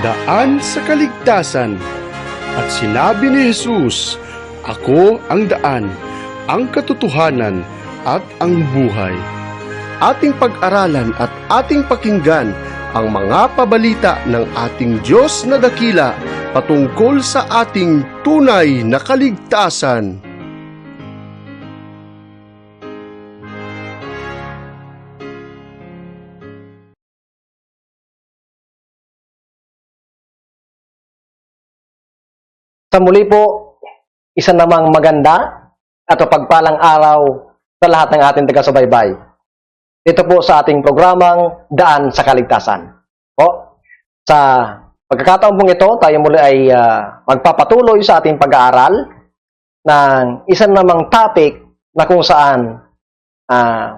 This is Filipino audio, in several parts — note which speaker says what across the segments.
Speaker 1: daan sa kaligtasan. At sinabi ni Jesus, "Ako ang daan, ang katotohanan, at ang buhay." Ating pag-aralan at ating pakinggan ang mga pabalita ng ating Diyos na dakila patungkol sa ating tunay na kaligtasan.
Speaker 2: Sa muli po, isa namang maganda at pagpalang araw sa lahat ng ating taga-subaybay. Ito po sa ating programang Daan sa Kaligtasan. Po, sa pagkakataon pong ito, tayo muli ay magpapatuloy sa ating pag-aaral ng isa namang topic na kung saan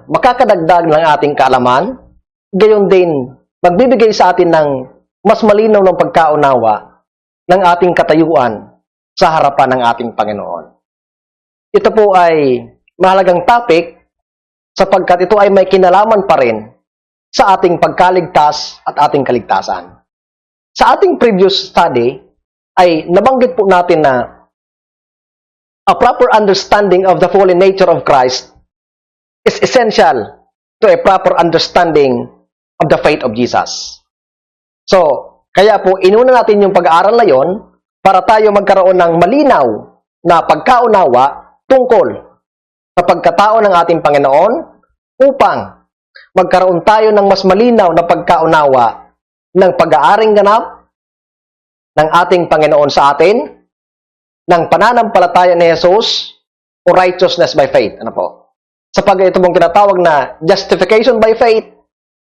Speaker 2: makakadagdag ng ating kaalaman, gayon din magbibigay sa atin ng mas malinaw ng pagkaunawa ng ating katayuan sa harapan ng ating Panginoon. Ito po ay mahalagang topic sapagkat ito ay may kinalaman pa rin sa ating pagkaligtas at ating kaligtasan. Sa ating previous study ay nabanggit po natin na a proper understanding of the fallen nature of Christ is essential to a proper understanding of the faith of Jesus. So, kaya po inuna natin yung pag-aaral na yon para tayo magkaroon ng malinaw na pagkaunawa tungkol sa pagkatao ng ating Panginoon upang magkaroon tayo ng mas malinaw na pagkaunawa ng pag-aaring ganap ng ating Panginoon sa atin, ng pananampalataya ni Jesus o righteousness by faith. Ano po? Sapagkat ito mong tinatawag na justification by faith,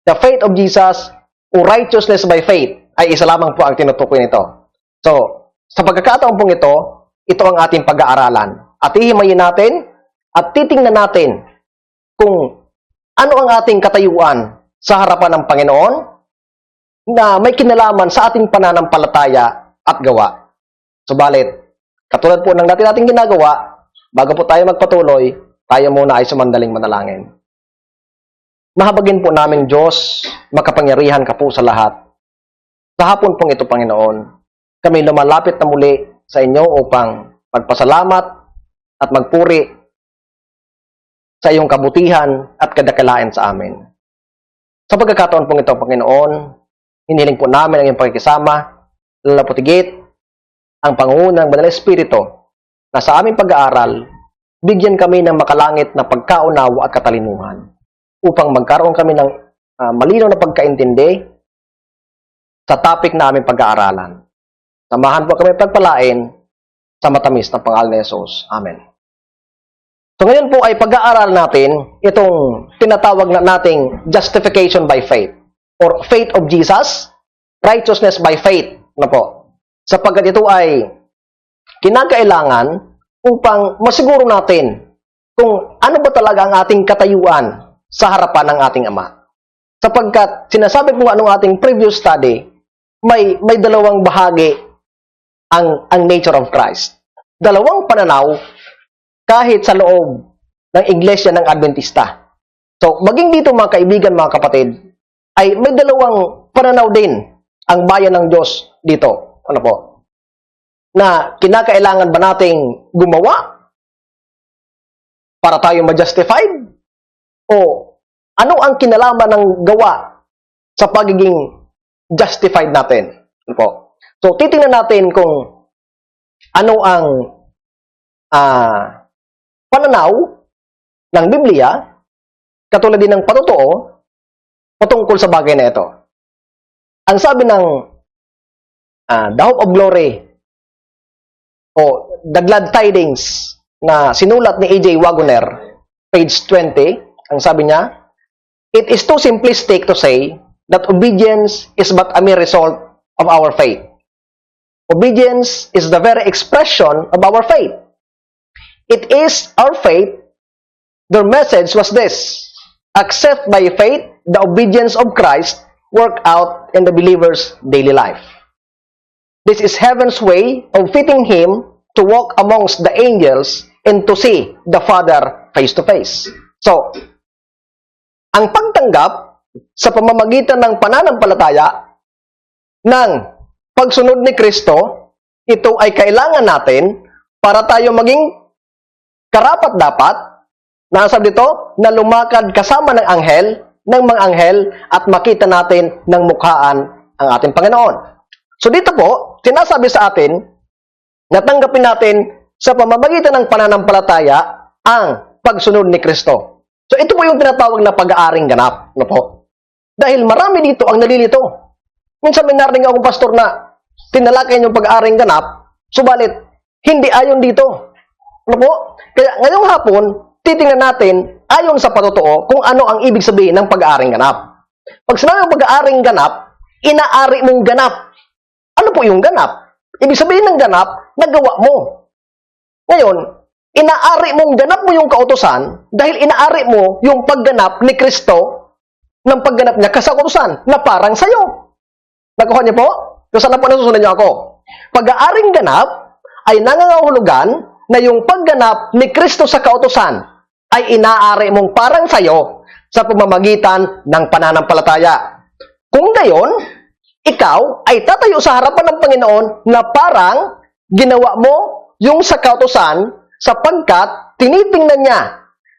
Speaker 2: the faith of Jesus o righteousness by faith ay isa lamang po ang tinutukoy nito. So, sa pagkakataon pong ito ang ating pag-aaralan. At ihimayin natin at titingnan natin kung ano ang ating katayuan sa harapan ng Panginoon na may kinalaman sa ating pananampalataya at gawa. Subalit, katulad po ng dati nating ginagawa, bago po tayo magpatuloy, tayo muna ay sumandaling manalangin. Mahabagin po namin Diyos, makapangyarihan ka po sa lahat. Sa hapon pong ito, Panginoon, kami lumalapit na muli sa inyo upang magpasalamat at magpuri sa iyong kabutihan at kadakalain sa amin. Sa pagkakataon pong ito, Panginoon, hiniling po namin ang iyong pakikisama, lalaputigit ang pangunguna ng Banal na Espiritu na sa aming pag-aaral, bigyan kami ng makalangit na pagkaunawa at katalinuhan upang magkaroon kami ng malinaw na pagkaintindi sa topic na aming pag-aaralan. Samahan po kami pagpalain sa matamis na pangalan ni Jesus. Amen. So ngayon po ay pag-aaral natin itong tinatawag na nating justification by faith or faith of Jesus, righteousness by faith na po. Sapagkat ito ay kinakailangan upang masiguro natin kung ano ba talaga ang ating katayuan sa harapan ng ating Ama. Sapagkat sinasabi ko anong ating previous study, may dalawang bahagi ang nature of Christ. Dalawang pananaw kahit sa loob ng Iglesia ng Adventista. So, maging dito mga kaibigan, mga kapatid, ay may dalawang pananaw din ang bayan ng Diyos dito. Ano po? Na kinakailangan ba nating gumawa para tayo ma-justified? O ano ang kinalaman ng gawa sa pagiging justified natin? Ano po? So, titingnan natin kung ano ang pananaw ng Biblia, katulad din ng patotoo, patungkol sa bagay na ito. Ang sabi ng The Hope of Glory o The Glad Tidings na sinulat ni A.J. Wagoner, page 20, ang sabi niya, "It is too simplistic to say that obedience is but a mere result of our faith. Obedience is the very expression of our faith. It is our faith." Their message was this: accept by faith the obedience of Christ work out in the believer's daily life. This is heaven's way of fitting Him to walk amongst the angels and to see the Father face to face. So, ang pagtanggap sa pamamagitan ng pananampalataya ng pagsunod ni Kristo, ito ay kailangan natin para tayo maging karapat-dapat, nasab dito, na lumakad kasama ng mga anghel, at makita natin ng mukhaan ang ating Panginoon. So dito po, sinasabi sa atin, natanggapin natin sa pamamagitan ng pananampalataya ang pagsunod ni Kristo. So ito po yung tinatawag na pag-aaring ganap. Ano po? Dahil marami dito ang nalilito. Minsan may narinig akong pastor na tinalakay yung pag-aaring ganap, subalit hindi ayon dito. Ano po? Kaya ngayong hapon, titingnan natin ayon sa patotoo kung ano ang ibig sabihin ng pag-aaring ganap. Pag sinabi ng pag-aaring ganap, inaari mong ganap. Ano po yung ganap? Ibig sabihin ng ganap, nagawa mo. Ngayon, inaari mong ganap mo yung kautusan dahil inaari mo yung pagganap ni Kristo ng pagganap niya sa kautusan na parang sa'yo. Nakuha niyo po? Kung saan na po nasusunod niyo ako? Pag-aaring ganap ay nangangahulugan na yung pagganap ni Kristo sa kautusan ay inaari mong parang sa'yo sa pamamagitan ng pananampalataya. Kung gayon, ikaw ay tatayo sa harapan ng Panginoon na parang ginawa mo yung sa kautusan sapagkat tinitingnan niya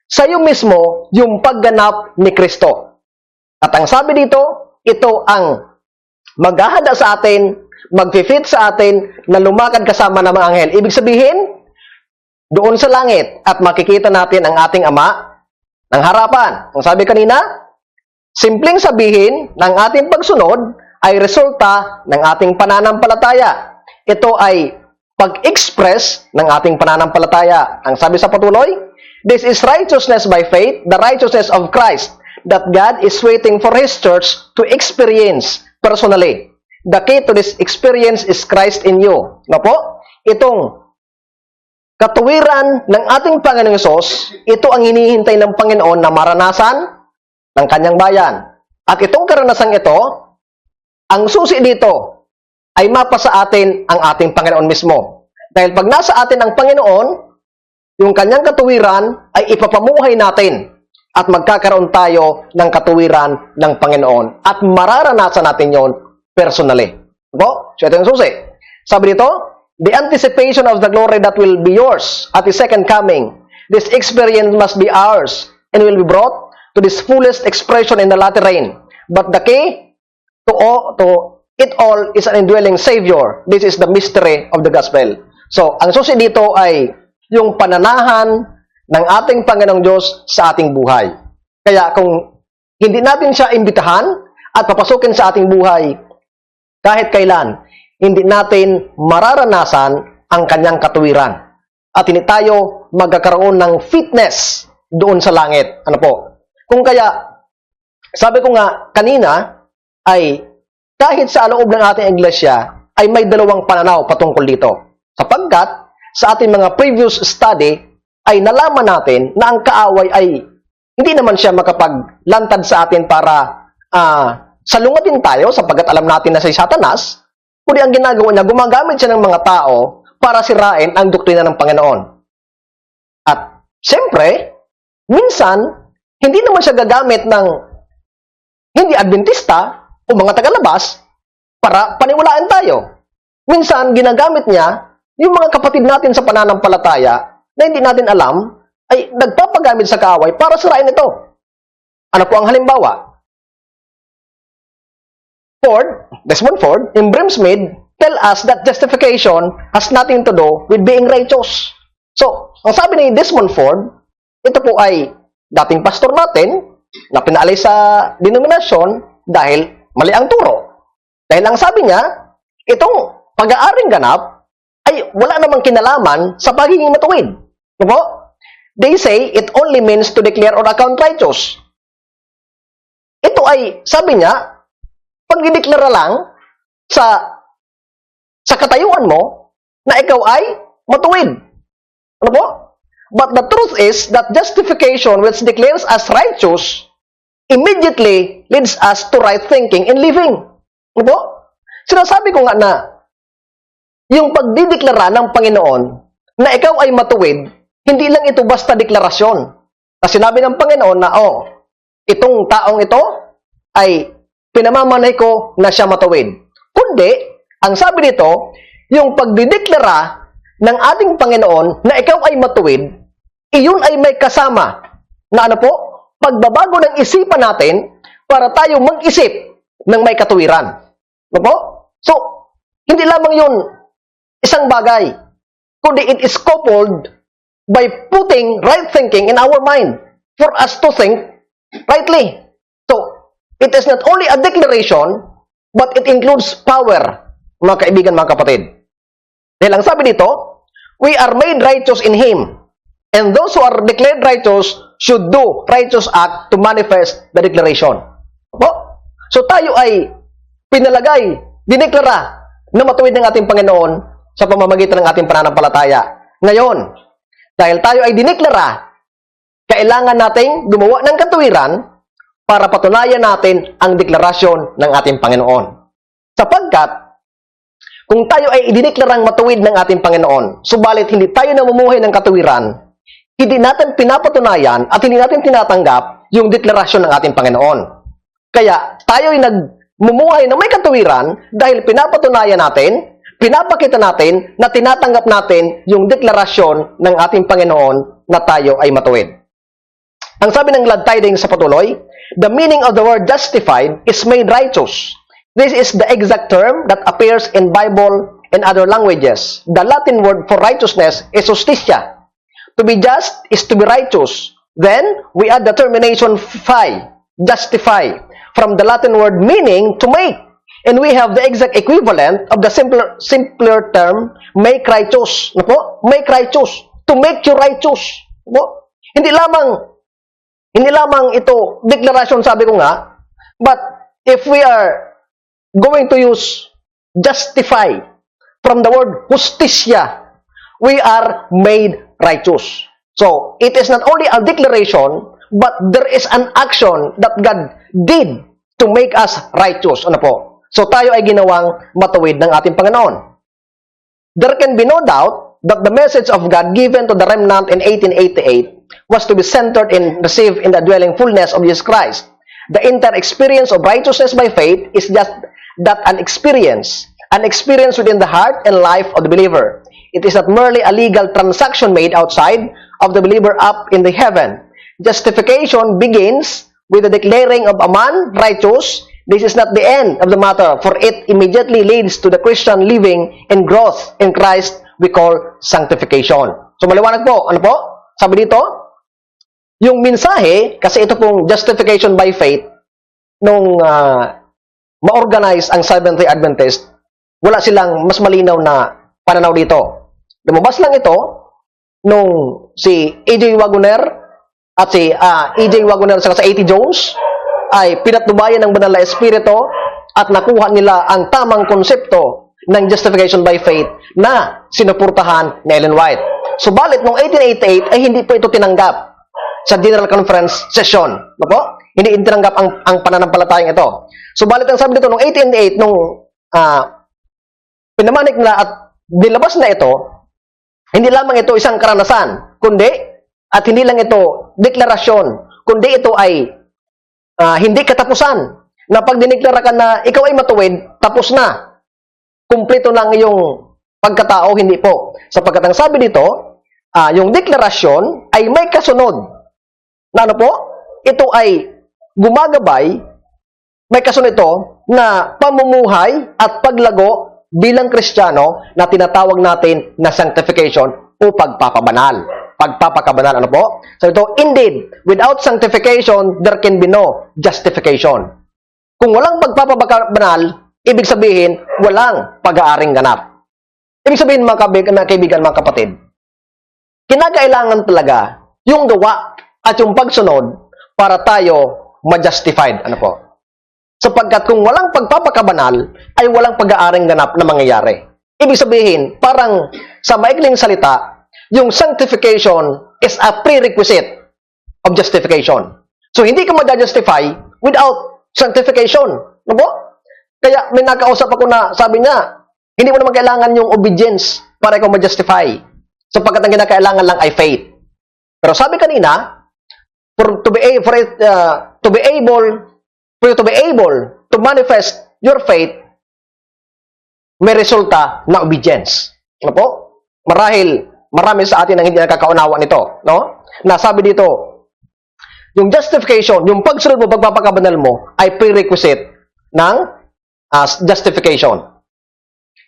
Speaker 2: sa iyo mismo yung pagganap ni Kristo. At ang sabi dito, ito ang maghahanda sa atin, mag-fit sa atin na lumakad kasama ng mga anghel. Ibig sabihin, doon sa langit at makikita natin ang ating Ama ng harapan. Ang sabi kanina, simpleng sabihin ng ating pagsunod ay resulta ng ating pananampalataya. Ito ay pag-express ng ating pananampalataya. Ang sabi sa patuloy, this is righteousness by faith, the righteousness of Christ, that God is waiting for His church to experience personally. The key to this experience is Christ in you. No po? Itong katuwiran ng ating Panginoong Hesus, ito ang hinihintay ng Panginoon na maranasan ng kanyang bayan. At itong karanasang ito, ang susi dito ay mapa sa atin ang ating Panginoon mismo. Dahil pag nasa atin ang Panginoon, yung kanyang katuwiran ay ipapamuhay natin at magkakaroon tayo ng katuwiran ng Panginoon at mararanasan natin yon personally. Diba? So ito yung susi. Sabi dito, the anticipation of the glory that will be yours at the second coming. This experience must be ours and will be brought to this fullest expression in the latter rain. But the key to it all is an indwelling Savior. This is the mystery of the gospel. So, ang susi dito ay yung pananahan ng ating Panginoong Diyos sa ating buhay. Kaya kung hindi natin siya imbitahan at papasukin sa ating buhay, kahit kailan, hindi natin mararanasan ang kanyang katuwiran. At hindi tayo magkakaroon ng fitness doon sa langit. Ano po? Kung kaya, sabi ko nga kanina, ay kahit sa loob ng ating iglesia, ay may dalawang pananaw patungkol dito. Sapagkat, sa ating mga previous study, ay nalaman natin na ang kaaway ay hindi naman siya makapaglantad sa atin para salungatin tayo sapagkat alam natin na si Satanas, kundi ang ginagawa niya, gumagamit siya ng mga tao para sirain ang doktrina ng Panginoon. At, siyempre, minsan, hindi naman siya gagamit ng hindi Adventista o mga tagalabas para paniwalaan tayo. Minsan, ginagamit niya yung mga kapatid natin sa pananampalataya na hindi natin alam ay nagpapagamit sa kaaway para sirain ito. Ano po ang halimbawa? Desmond Ford, in Brimsmead, tell us that justification has nothing to do with being righteous. So, ang sabi ni Desmond Ford, ito po ay dating pastor natin na pinaalay sa denominasyon dahil mali ang turo. Dahil ang sabi niya, itong pag-aaring ganap ay wala namang kinalaman sa pagiging matuwid. Diba? They say it only means to declare or account righteous. Ito ay, sabi niya, pag-dideklara lang sa katayuan mo na ikaw ay matuwid. Ano po? But the truth is that justification which declares us righteous immediately leads us to right thinking and living. Ano po? Sinasabi ko nga na yung pagdideklara ng Panginoon na ikaw ay matuwid, hindi lang ito basta deklarasyon. Na sinabi ng Panginoon na, itong taong ito ay pinamamanay ko na siya matuwid. Kundi, Ang sabi dito, yung pagdideklara ng ating Panginoon na ikaw ay matuwid, iyon ay may kasama na ano po? Pagbabago ng isipan natin para tayo mag-isip ng may katuwiran. Ano po? So, hindi lamang yun isang bagay, kundi it is coupled by putting right thinking in our mind for us to think rightly. So, it is not only a declaration, but it includes power, mga kaibigan, mga kapatid. Dahil ang sabi dito, we are made righteous in Him. And those who are declared righteous should do righteous act to manifest the declaration. Opo? So tayo ay pinalagay, dineklara na matuwid ng ating Panginoon sa pamamagitan ng ating pananampalataya. Ngayon, dahil tayo ay dineklara, kailangan nating gumawa ng katuwiran para patunayan natin ang deklarasyon ng ating Panginoon. Sapagkat, kung tayo ay idineklarang matuwid ng ating Panginoon, subalit hindi tayo namumuhay ng katuwiran, hindi natin pinapatunayan at hindi natin tinatanggap yung deklarasyon ng ating Panginoon. Kaya tayo ay nagmumuhay ng may katuwiran dahil pinapatunayan natin, pinapakita natin na tinatanggap natin yung deklarasyon ng ating Panginoon na tayo ay matuwid. Ang sabi ng glad tidings sa patuloy, the meaning of the word justified is made righteous. This is the exact term that appears in Bible and other languages. The Latin word for righteousness is justitia. To be just is to be righteous. Then, we add the termination "fy," justify, from the Latin word meaning to make. And we have the exact equivalent of the simpler term, make righteous. No po? Make righteous. To make you righteous. No po? Hindi lamang ito, deklarasyon sabi ko nga, but if we are going to use justify from the word justicia, we are made righteous. So, it is not only a declaration, but there is an action that God did to make us righteous. Ano po? So, tayo ay ginawang matuwid ng ating Panginoon. There can be no doubt that the message of God given to the remnant in 1888 was to be centered and received in the dwelling fullness of Jesus Christ. The entire experience of righteousness by faith is just that, an experience within the heart and life of the believer. It is not merely a legal transaction made outside of the believer up in the heaven. Justification begins with the declaring of a man righteous. This is not the end of the matter, for it immediately leads to the Christian living and growth in Christ we call sanctification. So maliwanag po, ano po? Sabi dito, yung mensahe, kasi ito pong justification by faith, nung ma-organize ang Seventh-day Adventist, wala silang mas malinaw na pananaw dito. Lumabas lang ito nung si A.J. Wagoner at si A.J. Wagoner sa A.T. Jones ay pinatnubayan ng banal na espiritu at nakuha nila ang tamang konsepto ng justification by faith na sinuportahan ni Ellen White. Subalit noong 1888 ay hindi po ito tinanggap sa General Conference session. Ano? Hindi tinanggap ang pananampalatayang ito. Subalit ang sabi dito noong 1888 nung pinamanik nila at nilabas na ito, hindi lamang ito isang karanasan, kundi, at hindi lang ito deklarasyon, kundi ito ay hindi katapusan. Na pag dineklara ka na ikaw ay matuwid, tapos na. Kumpleto lang yung pagkatao, hindi po. Sapagkat ang sabi dito, yung deklarasyon ay may kasunod. Na ano po? Ito ay gumagabay, may kasunod ito na pamumuhay at paglago bilang Kristiyano na tinatawag natin na sanctification o pagpapabanal. Pagpapakabanal, ano po? So ito, indeed, without sanctification, there can be no justification. Kung walang pagpapabanal, ibig sabihin, walang pag-aaring ganap. Ibig sabihin, mga kaibigan, mga kapatid, kinakailangan talaga yung gawa at yung pagsunod para tayo ma-justified. Ano po? Sapagkat kung walang pagpapakabanal, ay walang pag-aaring ganap na mangyayari. Ibig sabihin, parang sa maikling salita, yung sanctification is a prerequisite of justification. So, hindi ka ma-justify without sanctification. Ano po? Kaya may nakausap ako na sabi niya, hindi mo naman kailangan yung obedience para ikaw ma-justify. Sapagkat ang kinakailangan lang ay faith. Pero sabi kanina, for you to be able to manifest your faith, may resulta na obedience. Ano po? Marahil, marami sa atin ang hindi nakakaunawa nito. No? Nasabi dito, yung justification, yung pagsunod mo, pagpapakabanal mo, ay prerequisite ng justification.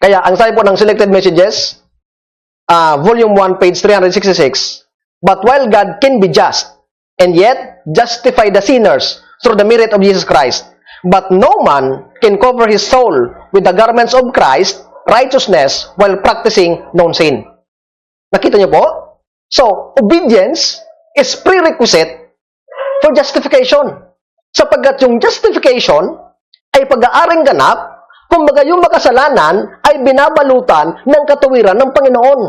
Speaker 2: Kaya, ang sabi po ng Selected Messages, Volume 1, page 366, but while God can be just, and yet justify the sinners through the merit of Jesus Christ, but no man can cover his soul with the garments of Christ, righteousness, while practicing known sin. Nakita niyo po? So, obedience is prerequisite for justification. Sapagkat yung justification ay pag-aaring ganap, kumbaga yung makasalanan ay binabalutan ng katuwiran ng Panginoon.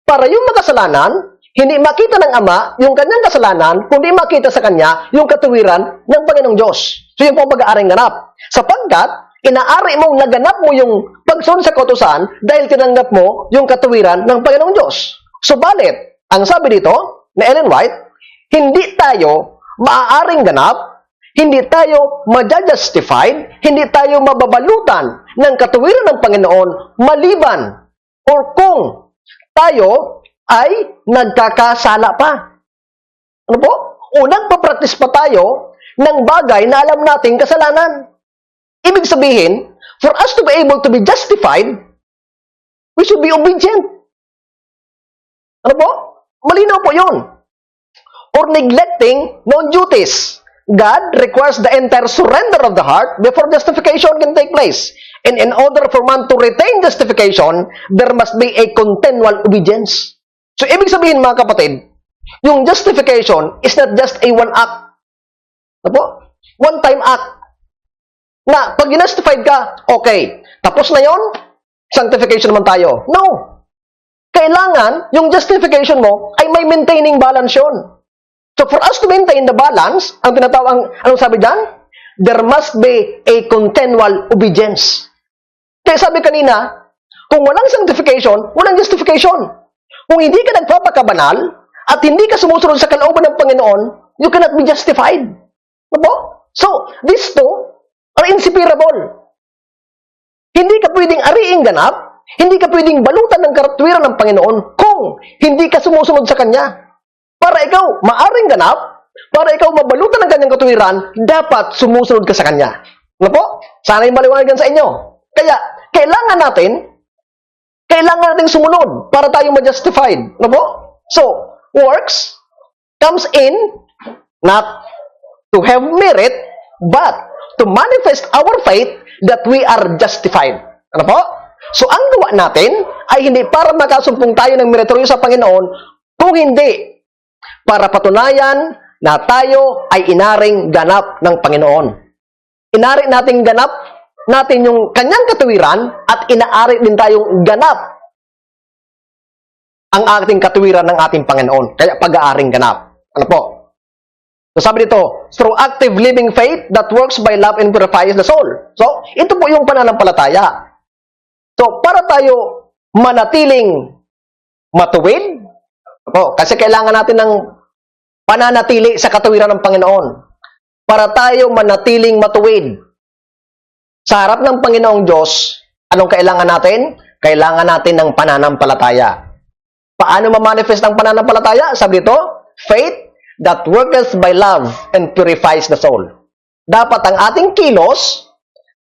Speaker 2: Para yung makasalanan, hindi makita ng Ama yung kanyang kasalanan, kundi makita sa Kanya yung katuwiran ng Panginoong Diyos. So yun po ang pag-aaring ganap. Sapagkat, inaari mong naganap mo yung pagsunod sa kautusan dahil tinanggap mo yung katuwiran ng Panginoong Diyos. Subalit, ang sabi dito na Ellen White, hindi tayo maaaring ganap, hindi tayo ma-justified, hindi tayo mababalutan ng katuwiran ng Panginoon maliban or kung tayo ay nagkakasala pa. Ano po? Unang papractice pa tayo ng bagay na alam nating kasalanan. Ibig sabihin, for us to be able to be justified, we should be obedient. Ano po? Malinaw po yun. Or neglecting non-duties. God requires the entire surrender of the heart before justification can take place. And in order for man to retain justification, there must be a continual obedience. So, ibig sabihin mga kapatid, yung justification is not just a one act. Ano po? One-time act. Na, pag justified ka, okay, tapos na yon, sanctification naman tayo. No. Kailangan, yung justification mo ay may maintaining balance yun. So, for us to maintain the balance, ang tinatawag, anong sabi dyan? There must be a continual obedience. Kaya sabi kanina, kung walang sanctification, walang justification. Kung hindi ka nagpapakabanal at hindi ka sumusunod sa kalooban ng Panginoon, you cannot be justified. Ano po? So, these two are inseparable. Hindi ka pwedeng ariing ganap, hindi ka pwedeng balutan ng katwiran ng Panginoon kung hindi ka sumusunod sa Kanya. Para ikaw maaring ganap, para ikaw mabalutan ng Kanyang katwiran, dapat sumusunod ka sa Kanya. Ano po? Sana'y maliwanagan sa inyo. Kaya, kailangan nating sumunod para tayo ma-justified. Ano po? So, works comes in not to have merit, but to manifest our faith that we are justified. Ano po? So, ang gawa natin ay hindi para makasumpong tayo ng meritoryo sa Panginoon, kung hindi para patunayan na tayo ay inaring ganap ng Panginoon. Inari nating ganap natin yung Kanyang katuwiran at inaari din tayong ganap ang ating katuwiran ng ating Panginoon. Kaya pag-aaring ganap. Ano po? So sabi dito, through active living faith that works by love and purifies the soul. So, ito po yung pananampalataya. So, para tayo manatiling matuwid, po, kasi kailangan natin ng pananatili sa katuwiran ng Panginoon. Para tayo manatiling matuwid sa harap ng Panginoong Diyos, anong kailangan natin? Kailangan natin ng pananampalataya. Paano ma-manifest ang pananampalataya? Sabi dito, faith that worketh by love and purifies the soul. Dapat ang ating kilos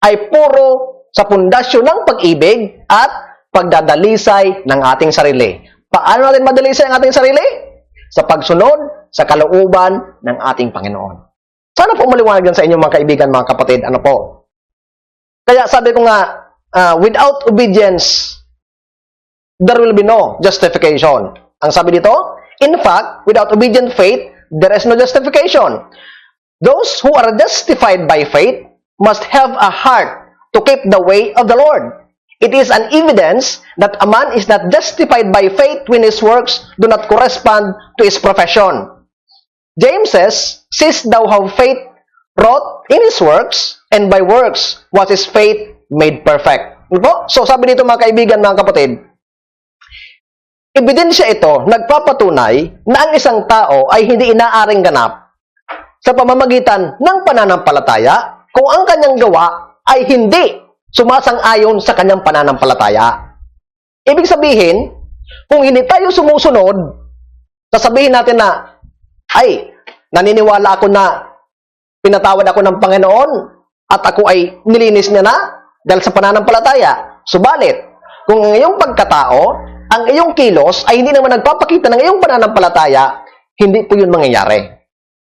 Speaker 2: ay puro sa pundasyon ng pag-ibig at pagdadalisay ng ating sarili. Paano natin madalisay ang ating sarili? Sa pagsunod sa kalooban ng ating Panginoon. Sana po maliwanag sa inyo mga kaibigan, mga kapatid. Ano po? Kaya sabi ko nga, without obedience, there will be no justification. Ang sabi dito, in fact, without obedient faith, there is no justification. Those who are justified by faith must have a heart to keep the way of the Lord. It is an evidence that a man is not justified by faith when his works do not correspond to his profession. James says, "Since thou have faith wrought in his works, and by works was his faith made perfect." So sabi dito mga kaibigan, mga kapatid, ebidensya ito, nagpapatunay na ang isang tao ay hindi inaaring ganap sa pamamagitan ng pananampalataya kung ang kanyang gawa ay hindi sumasang-ayon sa kanyang pananampalataya. Ibig sabihin, kung hindi tayo sumusunod, sasabihin natin na, ay, naniniwala ako na pinatawad ako ng Panginoon at ako ay nilinis niya na dahil sa pananampalataya. Subalit, kung ang iyong pagkatao, ang iyong kilos ay hindi naman nagpapakita ng iyong pananampalataya, hindi po yun mangyayari.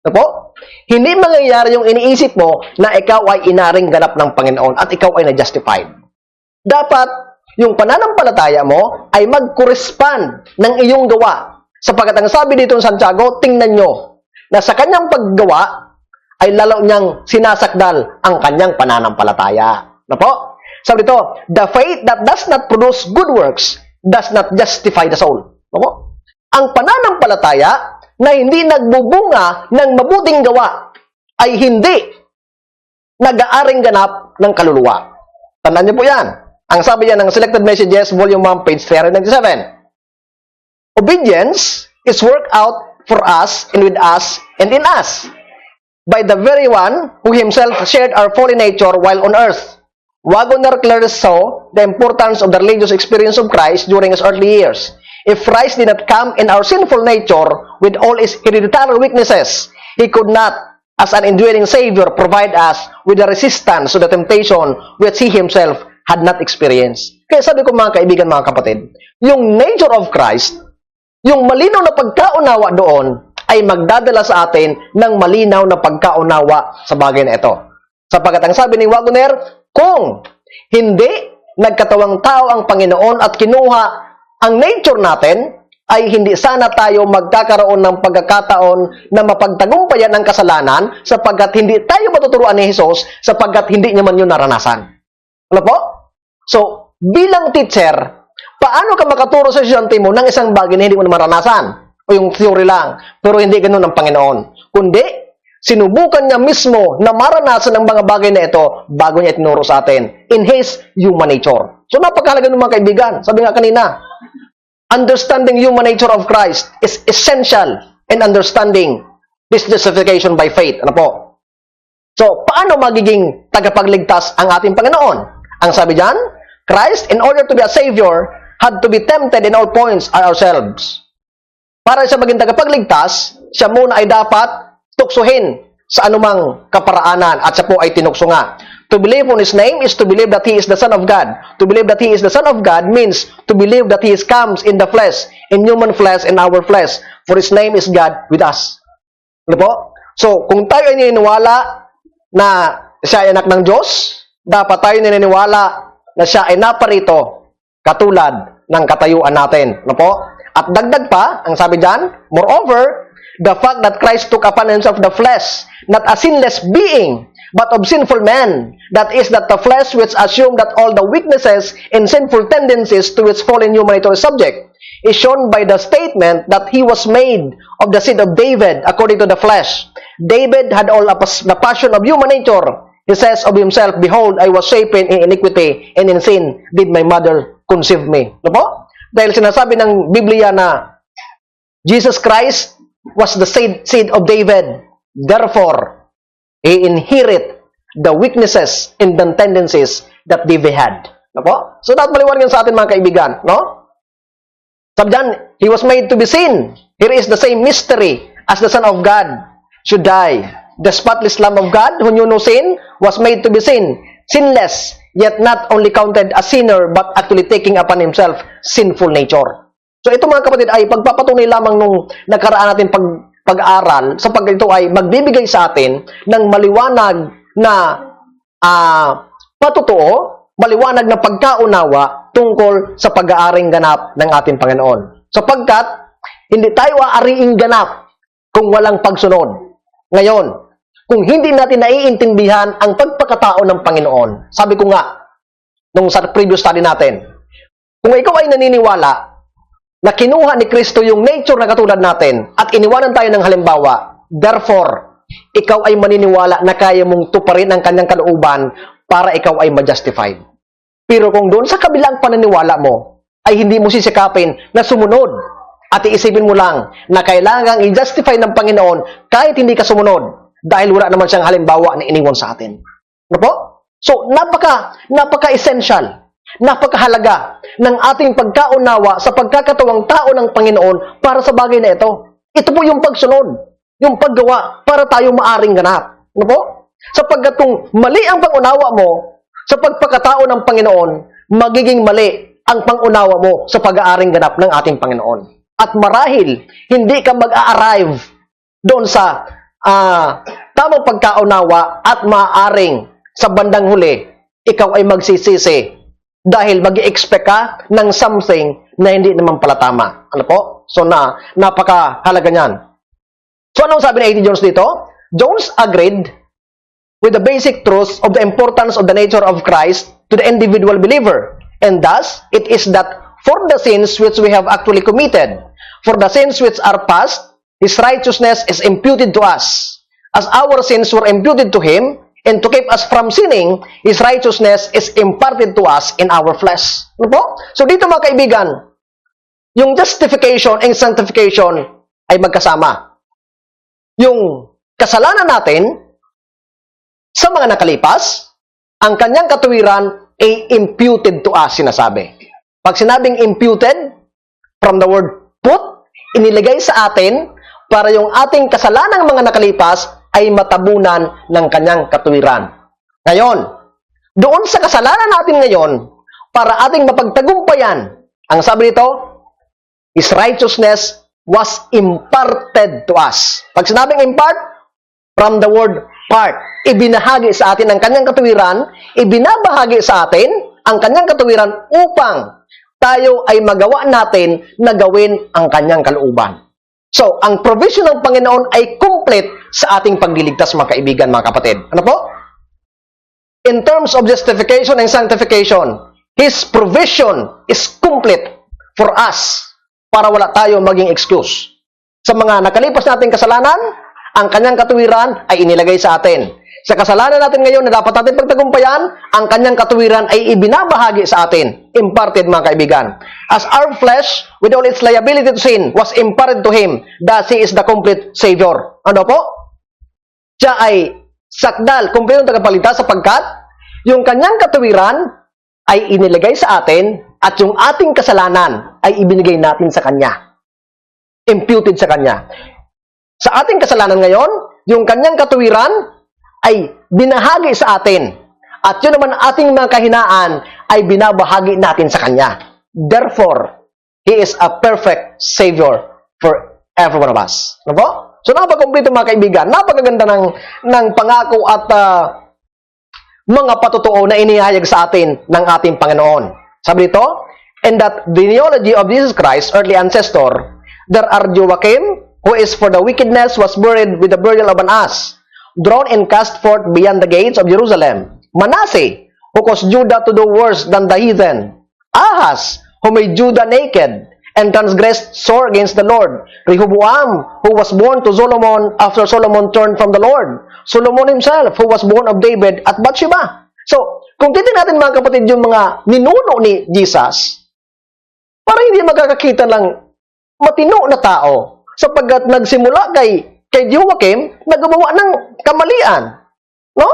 Speaker 2: Ano po? Hindi mangyayari yung iniisip mo na ikaw ay inaring ganap ng Panginoon at ikaw ay na-justified. Dapat, yung pananampalataya mo ay mag-correspond ng iyong gawa. Sapagkat ang sabi dito ng Santiago, tingnan nyo na sa kanyang paggawa ay lalo niyang sinasakdal ang kanyang pananampalataya. Ano po? Sabi dito, the faith that does not produce good works does not justify the soul. Ano po? Ang pananampalataya na hindi nagbubunga ng mabuting gawa ay hindi nag-aaring ganap ng kaluluwa. Tandaan niyo po yan. Ang sabi yan ng Selected Messages, Volume 1, page 397. Obedience is worked out for us and with us and in us by the very one who himself shared our fallen nature while on earth. Waggoner clearly saw the importance of the religious experience of Christ during his earthly years. If Christ did not come in our sinful nature with all its hereditary weaknesses, he could not, as an indwelling Savior, provide us with the resistance to the temptation which he himself had not experienced. Kaya sabi ko mga kaibigan, mga kapatid, yung nature of Christ, yung malinaw na pagkaunawa doon, ay magdadala sa atin ng malinaw na pagkaunawa sa bagay na ito. Sapagkat ang sabi ni Waggoner, kung hindi nagkatawang tao ang Panginoon at kinuha ang nature natin, ay hindi sana tayo magkakaroon ng pagkakataon na mapagtagumpayan ang kasalanan sapagkat hindi tayo matuturuan ni Jesus sapagkat hindi niya man yun naranasan. Ano po? So, bilang teacher, paano ka makaturo sa estudyante mo ng isang bagay na hindi mo na maranasan? O yung theory lang, pero hindi ganun ang Panginoon. Kundi, sinubukan niya mismo na maranasan ang mga bagay na ito bago niya itinuro sa atin in His human nature. So napakahalaga ng mga kaibigan. Sabi nga kanina, understanding human nature of Christ is essential in understanding this justification by faith. Ano po? So, paano magiging tagapagligtas ang ating Panginoon? Ang sabi diyan, Christ, in order to be a Savior, had to be tempted in all points ourselves. Para siya maging tagapagligtas, siya muna ay dapat tuksuhin sa anumang kaparaanan at siya po ay tinukso nga. To believe on His name is to believe that He is the Son of God. To believe that He is the Son of God means to believe that He comes in the flesh, in human flesh, in our flesh. For His name is God with us. Ano po? So, kung tayo ay naniniwala na siya ay anak ng Diyos, dapat tayo naniniwala na siya ay naparito katulad ng katayuan natin. Ano po? At dagdag pa, ang sabi diyan, moreover, the fact that Christ took upon himself the flesh, not a sinless being, but of sinful man, that is that the flesh which assumed that all the weaknesses and sinful tendencies to which fallen human nature is subject, is shown by the statement that he was made of the seed of David according to the flesh. David had all the passion of human nature. He says of himself, behold, I was shapen in iniquity, and in sin did my mother conceive me. Ano po? Dahil sinasabi ng Biblia na Jesus Christ was the seed of David. Therefore, he inherit the weaknesses and the tendencies that David had. Ano po? So, dapat maliwanag sa atin mga kaibigan. No? Sabi dyan, he was made to be sin. Here is the same mystery as the Son of God should die. The spotless Lamb of God, who knew no sin, was made to be sin. Sinless, yet not only counted as sinner, but actually taking upon himself sinful nature. So ito mga kapatid ay pagpapatunay lamang nung nakaraan natin pag-aaral sapagkat ito ay magbibigay sa atin ng maliwanag na patotoo, maliwanag na pagkaunawa tungkol sa pag-aaring ganap ng ating Panginoon. Sapagkat hindi tayo aariing ganap kung walang pagsunod. Ngayon, kung hindi natin naiintindihan ang pagpakatao ng Panginoon, sabi ko nga, nung sa previous study natin, kung ikaw ay naniniwala na kinuha ni Kristo yung nature na katulad natin at iniwanan tayo ng halimbawa, therefore, ikaw ay maniniwala na kaya mong tuparin ang kanyang kalooban para ikaw ay ma-justified. Pero kung doon sa kabilang paniniwala mo, ay hindi mo sisikapin na sumunod at iisipin mo lang na kailangang i-justify ng Panginoon kahit hindi ka sumunod dahil wala naman siyang halimbawa na iniwan sa atin. Ano po? So, napaka-essential, napakahalaga ng ating pagkaunawa sa pagkakatawang tao ng Panginoon para sa bagay na ito. Ito po yung pagsunod, yung paggawa para tayo maaring ganap. Ano po? Sapagkat kung mali ang pangunawa mo sa pagpakatao ng Panginoon, magiging mali ang pangunawa mo sa pag-aaring ganap ng ating Panginoon. At marahil, hindi ka mag-a-arrive doon sa tamang pagkaunawa at maaaring sa bandang huli, ikaw ay magsisisi dahil mag-i-expect ka ng something na hindi naman pala tama. Ano po? So, napakahalaga niyan. So, anong sabi ni A.T. Jones dito? Jones agreed with the basic truths of the importance of the nature of Christ to the individual believer. And thus, it is that for the sins which we have actually committed, for the sins which are past, His righteousness is imputed to us. As our sins were imputed to Him, and to keep us from sinning, His righteousness is imparted to us in our flesh. Ano po? So dito mga kaibigan, yung justification and sanctification ay magkasama. Yung kasalanan natin sa mga nakalipas, ang kanyang katuwiran ay imputed to us, sinasabi. Pag sinabing imputed, from the word put, inilagay sa atin para yung ating kasalanang mga nakalipas ay matabunan ng kanyang katuwiran. Ngayon, doon sa kasalanan natin ngayon, para ating mapagtagumpayan, ang sabi nito, His righteousness was imparted to us. Pag sinabing impart, from the word part, ibinahagi sa atin ang kanyang katuwiran, ibinabahagi sa atin ang kanyang katuwiran upang tayo ay magawa natin na gawin ang kanyang kalooban. So, ang provision ng Panginoon ay complete sa ating pagliligtas, mga kaibigan, mga kapatid. Ano po? In terms of justification and sanctification, His provision is complete for us para wala tayo maging excuse. Sa mga nakalipas nating kasalanan, ang kanyang katuwiran ay inilagay sa atin. Sa kasalanan natin ngayon na dapat natin pagtagumpayan, ang kanyang katuwiran ay ibinabahagi sa atin. Imparted, mga kaibigan. As our flesh, with all its liability to sin, was imparted to Him, thus He is the complete Savior. Ano po? Siya ay sakdal, kumpletong tagapagligtas sapagkat yung kanyang katuwiran ay inilagay sa atin at yung ating kasalanan ay ibinigay natin sa Kanya. Imputed sa Kanya. Sa ating kasalanan ngayon, yung kanyang katuwiran ay binahagi sa atin. At yun naman ating mga kahinaan ay binabahagi natin sa Kanya. Therefore, He is a perfect Savior for every one of us. Ano po? So, napakakumplito mga kaibigan. Napakaganda ng pangako at mga patotoo na inihayag sa atin ng ating Panginoon. Sabi dito, and that the genealogy of Jesus Christ, earthly ancestor, there are Joachim, who is for the wickedness was buried with the burial of an ass, drawn and cast forth beyond the gates of Jerusalem. Manasseh, who caused Judah to do worse than the heathen. Ahaz, who made Judah naked and transgressed sore against the Lord. Rehoboam, who was born to Solomon after Solomon turned from the Lord. Solomon himself, who was born of David at Bathsheba. So, kung titignan natin mga kapatid yung mga ninuno ni Jesus, parang hindi magkakakita lang matino na tao sapagkat nagsimula kay Joachim na gumawa ng kamalian. No?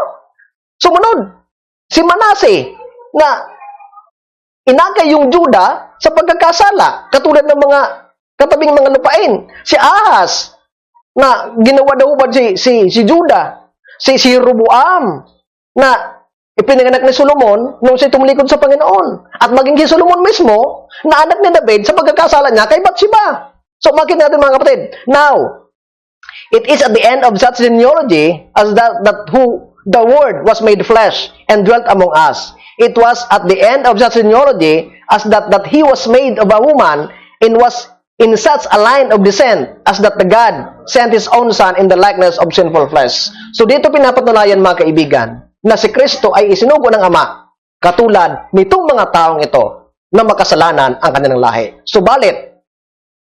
Speaker 2: Sumunod, si Manasseh na inagay yung Juda sa pagkakasala, katulad ng mga katabing mga lupain. Si Ahaz na ginawa daw ba si Juda, si Rehoboam na ipinanganak ni Solomon nung siya tumulikod sa Panginoon. At maging si Solomon mismo na anak ni David sa pagkakasala niya kay Bathsheba. So makita natin mga kapatid. Now, it is at the end of such genealogy as that who the Word was made flesh and dwelt among us. It was at the end of such genealogy as that He was made of a woman and was in such a line of descent as that the God sent His own Son in the likeness of sinful flesh. So dito pinapatunayan mga kaibigan na si Kristo ay isinugo ng Ama katulad nitong mga taong ito na makasalanan ang kanilang lahi. Subalit,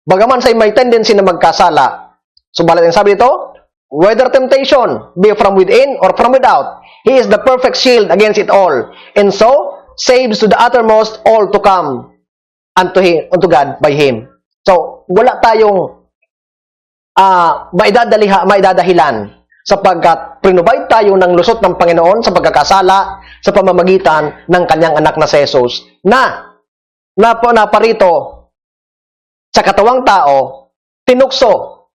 Speaker 2: bagaman sa may tendency na magkasala, subalit ang sabi dito, whether temptation be from within or from without, He is the perfect shield against it all, and so saves to the uttermost all to come unto God by Him. So, wala tayong maidadahilan sapagkat prinubide tayo ng lusot ng Panginoon sa pagkakasala sa pamamagitan ng kanyang anak na si Jesus na naparito sa katawang tao, tinukso,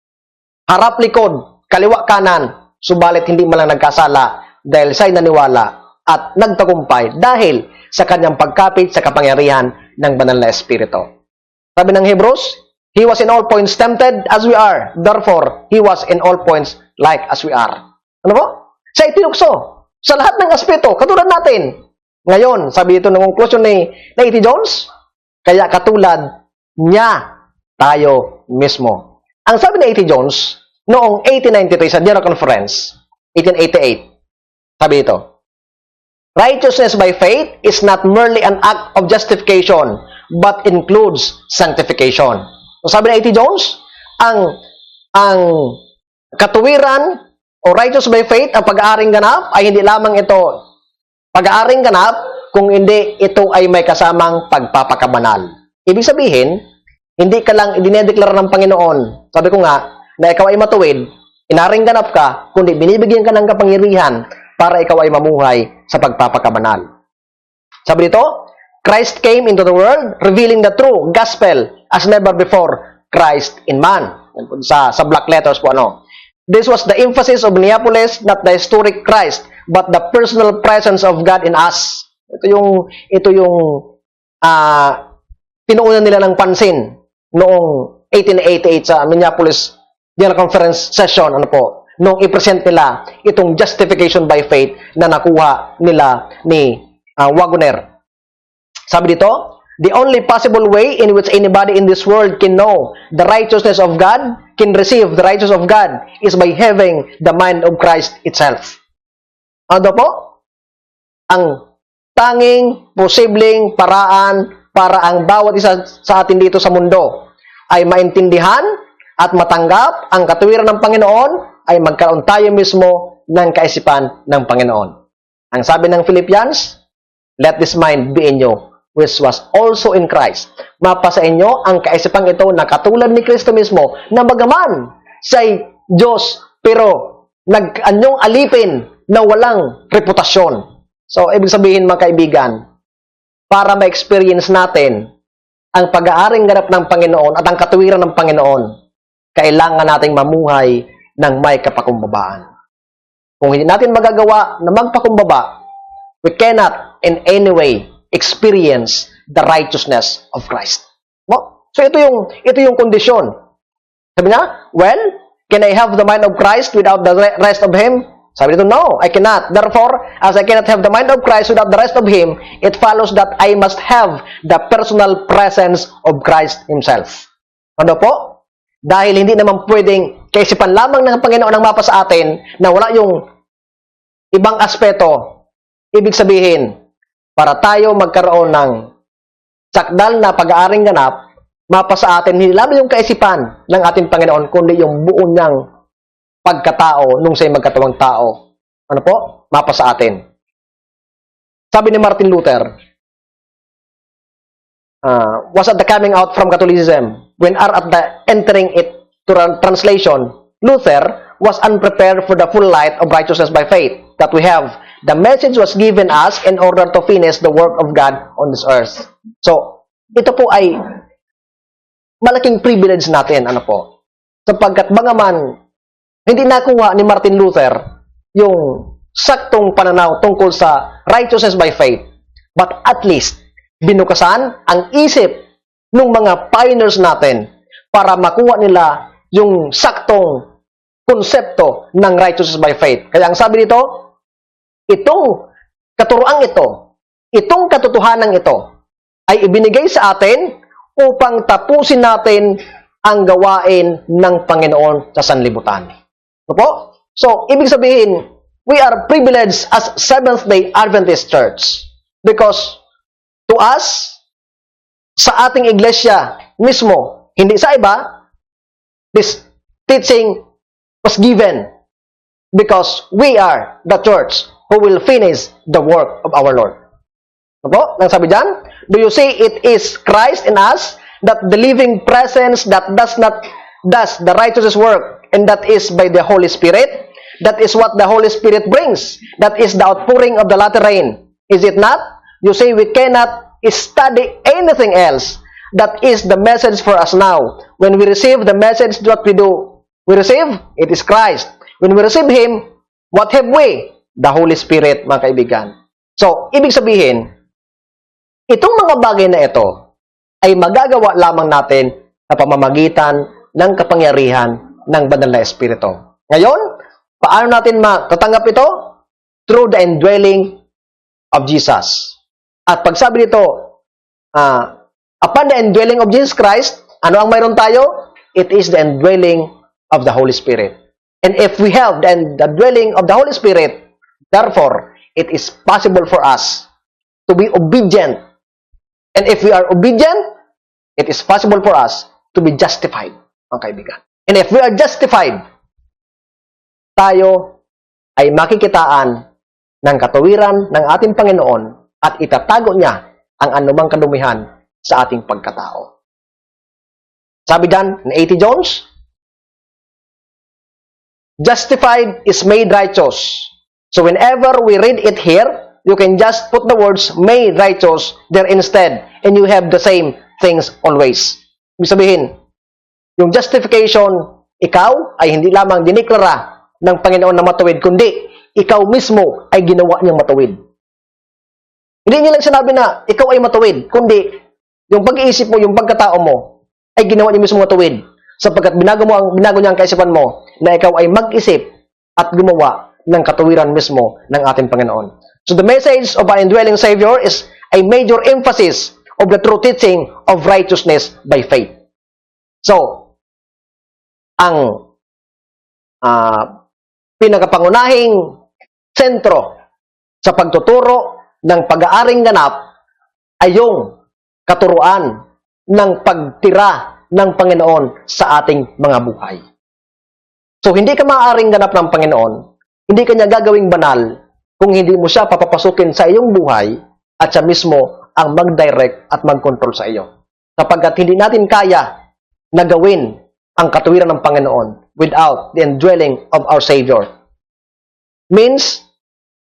Speaker 2: harap likod, kaliwa kanan, subalit hindi man lang nagkasala dahil siya'y naniwala at nagtagumpay dahil sa kanyang pagkapit sa kapangyarihan ng banal na Espiritu. Sabi ng Hebrews, He was in all points tempted as we are. Therefore, He was in all points like as we are. Ano po? Siya itinukso sa lahat ng aspeto, katulad natin. Ngayon, sabi ito ng conclusion ni A.T. Jones, kaya katulad niya tayo mismo. Ang sabi ni A.T. Jones, noong 1893 sa General Conference, 1888, sabi ito, righteousness by faith is not merely an act of justification, but includes sanctification. So sabi ni A.T. Jones, ang katuwiran o righteous by faith, ang pag-aaring ganap, ay hindi lamang ito pag-aaring ganap, kung hindi ito ay may kasamang pagpapakabanal. Ibig sabihin, hindi ka lang idinedeklara ng Panginoon. Sabi ko nga, na ikaw ay matuwid, inaring ganap ka, kundi binibigyan ka ng kapangyarihan para ikaw ay mamuhay sa pagpapakabanal. Sabi dito, Christ came into the world, revealing the true gospel as never before, Christ in man. Sa black letters po, ano. This was the emphasis of Neapolis, not the historic Christ, but the personal presence of God in us. Ito yung pinuunan nila ng pansin noong 1888 sa Minneapolis General Conference session, ano po, nung i-present nila itong justification by faith na nakuha nila ni Waggoner. Sabi dito, the only possible way in which anybody in this world can know the righteousness of God, can receive the righteousness of God, is by having the mind of Christ itself. Ano po? Ang tanging, posibleng paraan para ang bawat isa sa atin dito sa mundo ay maintindihan at matanggap ang katuwiran ng Panginoon ay magkaroon tayo mismo ng kaisipan ng Panginoon. Ang sabi ng Philippians, let this mind be in you, which was also in Christ. Mapa sa inyo ang kaisipang ito na katulad ni Kristo mismo, na bagaman siya'y Diyos, pero nag-anyong alipin na walang reputasyon. So, ibig sabihin mga kaibigan, para ma-experience natin ang pag-aaring ganap ng Panginoon at ang katuwiran ng Panginoon, kailangan nating mamuhay ng may kapakumbabaan. Kung hindi natin magagawa na magpakumbaba, we cannot in any way experience the righteousness of Christ. So ito yung kondisyon. Sabi niya, well, can I have the mind of Christ without the rest of Him? Sabi nito, no, I cannot. Therefore, as I cannot have the mind of Christ without the rest of Him, it follows that I must have the personal presence of Christ Himself. Ano po? Dahil hindi naman pwedeng kaisipan lamang ng Panginoon ang mapa sa atin na wala yung ibang aspeto. Ibig sabihin, para tayo magkaroon ng sakdal na pag-aaring ganap, mapa sa atin, hindi lamang yung kaisipan ng ating Panginoon, kundi yung buo niyang pagkatao nung siya'y magkatawang tao. Ano po? Mapa sa atin. Sabi ni Martin Luther, was at the coming out from Catholicism, when are at the entering it to translation, Luther was unprepared for the full light of righteousness by faith that we have. The message was given us in order to finish the work of God on this earth. So, ito po ay malaking privilege natin, ano po. Sapagkat bagaman hindi nakuha ni Martin Luther yung saktong pananaw tungkol sa righteousness by faith, but at least binukasan ang isip ng mga pioneers natin para makuha nila yung saktong konsepto ng righteousness by faith. Kaya ang sabi dito, itong katuroang ito, itong katotohanan ito, ay ibinigay sa atin upang tapusin natin ang gawain ng Panginoon sa sanlibutan. Ano po? So, ibig sabihin, we are privileged as Seventh-day Adventist Church because to us, sa ating iglesia mismo, hindi sa iba, this teaching was given because we are the church who will finish the work of our Lord. Ano po? Nang sabi dyan, do you see it is Christ in us, that the living presence that does the righteous work, and that is by the Holy Spirit? That is what the Holy Spirit brings. That is the outpouring of the latter rain. Is it not? You say we cannot study anything else. That is the message for us now. When we receive the message, what we do? We receive, it is Christ. When we receive Him, what have we? The Holy Spirit, mga kaibigan. So, ibig sabihin, itong mga bagay na ito ay magagawa lamang natin sa pamamagitan ng kapangyarihan ng Banal na Espiritu. Ngayon, paano natin matatanggap ito? Through the indwelling of Jesus. At pagsabi nito, upon the indwelling of Jesus Christ, ano ang mayroon tayo? It is the indwelling of the Holy Spirit. And if we have the dwelling of the Holy Spirit, therefore, it is possible for us to be obedient. And if we are obedient, it is possible for us to be justified, mga kaibigan. And if we are justified, tayo ay makikitaan ng katuwiran ng ating Panginoon at itatago niya ang anumang kadumihan sa ating pagkatao. Sabi dyan ni A.T. Jones, justified is made righteous. So whenever we read it here, you can just put the words made righteous there instead, and you have the same things always. Ibig sabihin, yung justification, ikaw ay hindi lamang diniklara ng Panginoon na matuwid, kundi ikaw mismo ay ginawa niyang matuwid. Hindi niya lang sinabi na ikaw ay matuwid, kundi yung pag-iisip mo, yung pagkatao mo, ay ginawa niya mismo matuwid. Sapagkat binago niya ang kaisipan mo na ikaw ay mag-isip at gumawa ng katuwiran mismo ng ating Panginoon. So the message of our indwelling Savior is a major emphasis of the true teaching of righteousness by faith. So, ang pinakapangunahing sentro sa pagtuturo ng pag-aaring ganap ay yung katuruan ng pagtira ng Panginoon sa ating mga buhay. So, hindi ka maaaring ganap ng Panginoon, hindi ka niya gagawing banal kung hindi mo siya papapasukin sa iyong buhay at siya mismo ang mag-direct at mag-control sa iyo. Sapagkat hindi natin kaya na gawin ang katuwiran ng Panginoon without the indwelling of our Savior. Means,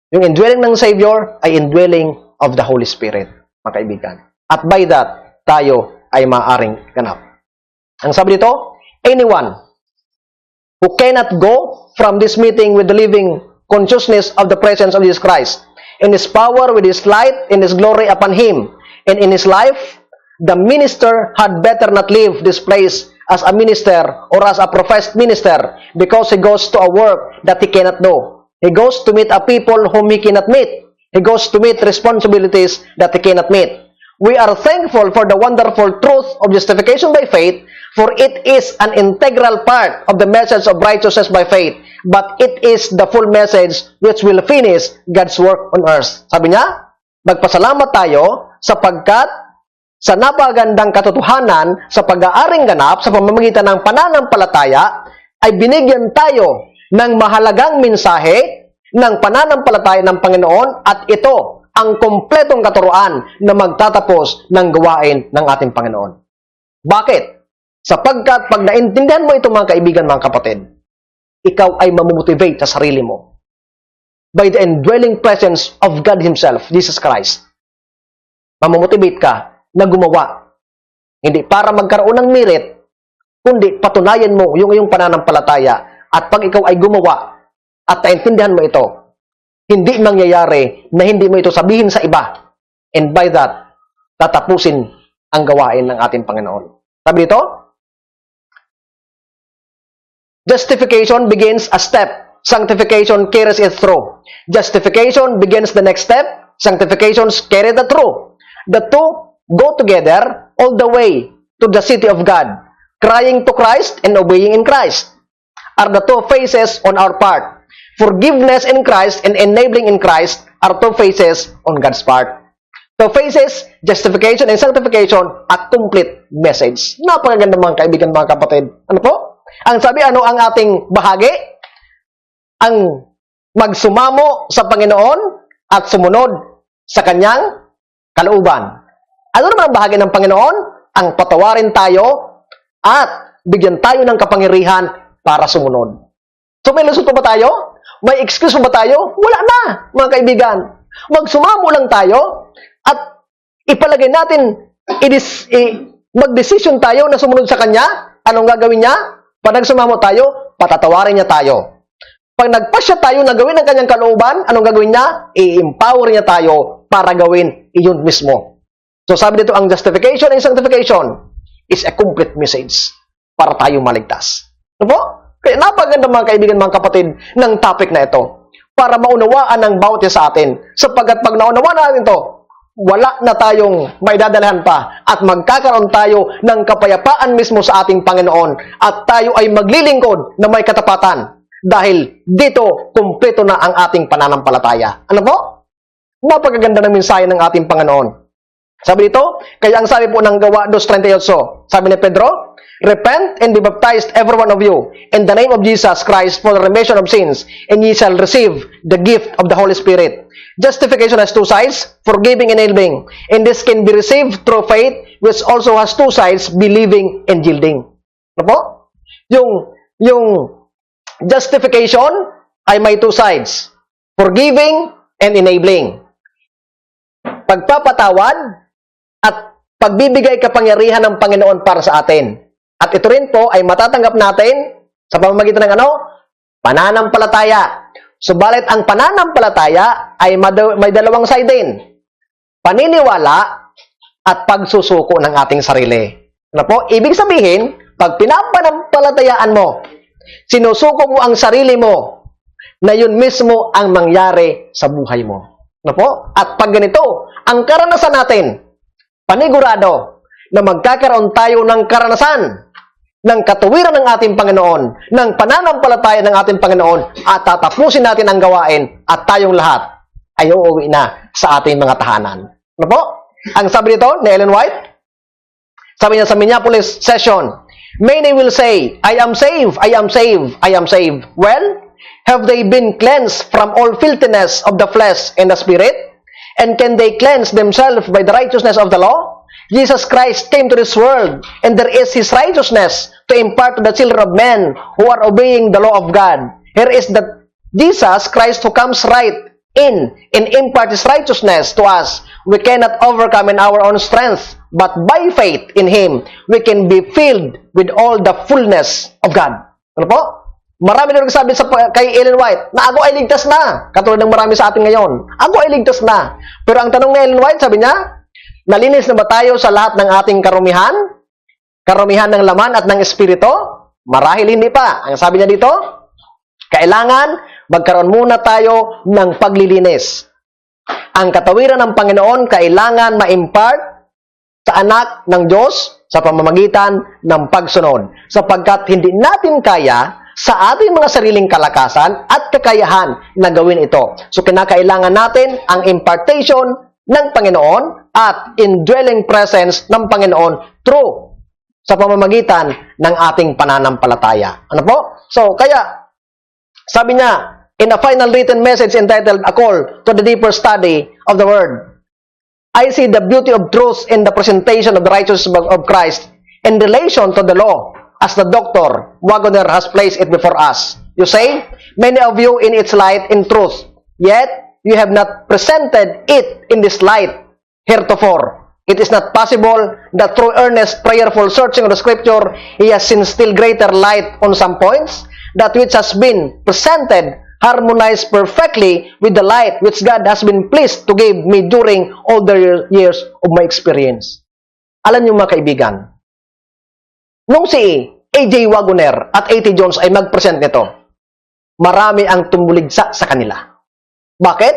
Speaker 2: yung indwelling ng Savior ay indwelling of the Holy Spirit, mga kaibigan. At by that, tayo ay maaaring ganap. Ang sabi dito, anyone who cannot go from this meeting with the living consciousness of the presence of Jesus Christ, in His power, with His light, in His glory upon Him, and in His life, the minister had better not leave this place as a minister or as a professed minister, because he goes to a work that he cannot do. He goes to meet a people whom he cannot meet. He goes to meet responsibilities that he cannot meet. We are thankful for the wonderful truth of justification by faith, for it is an integral part of the message of righteousness by faith, but it is the full message which will finish God's work on earth. Sabi niya, magpasalamat tayo sapagkat sa napagandang katotohanan sa pag-aaring ganap sa pamamagitan ng pananampalataya ay binigyan tayo ng mahalagang mensahe ng pananampalataya ng Panginoon, at ito ang kompletong katuruan na magtatapos ng gawain ng ating Panginoon. Bakit? Sapagkat pag naintindihan mo ito, mga kaibigan, mga kapatid, ikaw ay mamomotivate sa sarili mo by the indwelling presence of God Himself, Jesus Christ. Mamomotivate ka na gumawa. Hindi para magkaroon ng merit, kundi patunayan mo yung iyong pananampalataya. At pag ikaw ay gumawa at naintindihan mo ito, hindi mangyayari na hindi mo ito sabihin sa iba. And by that, tatapusin ang gawain ng ating Panginoon. Sabi ito, justification begins a step. Sanctification carries it through. Justification begins the next step. Sanctification carries it through. The two go together all the way to the city of God. Crying to Christ and obeying in Christ are the two phases on our part. Forgiveness in Christ and enabling in Christ are two phases on God's part. Two phases, justification and sanctification, a complete message. Napakaganda, mga kaibigan, mga kapatid. Ano po? Ang sabi, ano ang ating bahagi? Ang magsumamo sa Panginoon at sumunod sa Kanyang kalooban. Ano naman ang bahagi ng Panginoon? Ang patawarin tayo at bigyan tayo ng kapangyarihan para sumunod. So may lusot pa ba tayo? May excuse ba tayo? Wala na, mga kaibigan. Magsumamo lang tayo at ipalagay natin, mag-decision tayo na sumunod sa Kanya. Anong gagawin niya? Pag nagsumamo tayo, patatawarin niya tayo. Pag nagpasya tayo na gawin ang Kanyang kalooban, anong gagawin niya? I-empower niya tayo para gawin iyon mismo. So sabi dito, ang justification and sanctification is a complete message para tayo maligtas. Ano po? Kaya napaganda mga kaibigan, mga kapatid, ng topic na ito para maunawaan ng bawat isa sa atin. Sapagkat pag naunawaan natin ito, wala na tayong maidadalhan pa at magkakaroon tayo ng kapayapaan mismo sa ating Panginoon at tayo ay maglilingkod na may katapatan dahil dito kumpleto na ang ating pananampalataya. Ano po? Napakaganda ng mensahe ng ating Panginoon. Sabi dito, kaya ang sabi po ng Gawa 2:38, sabi ni Pedro, repent and be baptized every one of you in the name of Jesus Christ for the remission of sins, and ye shall receive the gift of the Holy Spirit. Justification has two sides, forgiving and enabling. And this can be received through faith, which also has two sides, believing and yielding. Ano po? Yung justification ay may two sides, forgiving and enabling. Pagpapatawad at pagbibigay kapangyarihan ng Panginoon para sa atin. At ito rin po ay matatanggap natin sa pamamagitan ng pananampalataya. Subalit ang pananampalataya ay may dalawang side din. Paniniwala at pagsusuko ng ating sarili. Ano po? Ibig sabihin, pag pinapanampalatayaan mo, sinusuko mo ang sarili mo, na yun mismo ang mangyari sa buhay mo. Ano po? At pag ganito, ang karanasan natin, panigurado na magkakaroon tayo ng karanasan ng katuwiran ng ating Panginoon, ng pananampalataya ng ating Panginoon, at tatapusin natin ang gawain at tayong lahat ay uuwi na sa ating mga tahanan. Ano po? Ang sabi nito ni Ellen White, sabi niya sa Minneapolis session, many will say, I am saved, I am saved, I am saved. Well, have they been cleansed from all filthiness of the flesh and the spirit? And can they cleanse themselves by the righteousness of the law? Jesus Christ came to this world, and there is His righteousness to impart to the children of men who are obeying the law of God. Here is the Jesus Christ who comes right in and impart His righteousness to us. We cannot overcome in our own strength, but by faith in Him, we can be filled with all the fullness of God. Ano po? Marami na nagsabi kay Ellen White na ako ay ligtas na. Katulad ng marami sa atin ngayon. Ako ay ligtas na. Pero ang tanong ni Ellen White, sabi niya, nalinis na ba tayo sa lahat ng ating karumihan? Karumihan ng laman at ng espiritu? Marahil hindi pa. Ang sabi niya dito, kailangan magkaroon muna tayo ng paglilinis. Ang katawiran ng Panginoon kailangan ma-impart sa anak ng Diyos sa pamamagitan ng pagsunod. Sapagkat hindi natin kaya sa ating mga sariling kalakasan at kakayahan na gawin ito. So kinakailangan natin ang impartation ng Panginoon at indwelling presence ng Panginoon through sa pamamagitan ng ating pananampalataya. Ano po? So, kaya, sabi niya, in a final written message entitled A Call to the Deeper Study of the Word, I see the beauty of truth in the presentation of the righteousness of Christ in relation to the law, as the Dr. Wagoner has placed it before us. You say, many of you in its light in truth, yet you have not presented it in this light heretofore. It is not possible that through earnest, prayerful searching of the Scripture, he has seen still greater light on some points, that which has been presented harmonized perfectly with the light which God has been pleased to give me during all the years of my experience. Alam niyo mga kaibigan, nung si A.J. Wagoner at A.T. Jones ay mag-present nito, marami ang tumuligsa sa kanila. Bakit?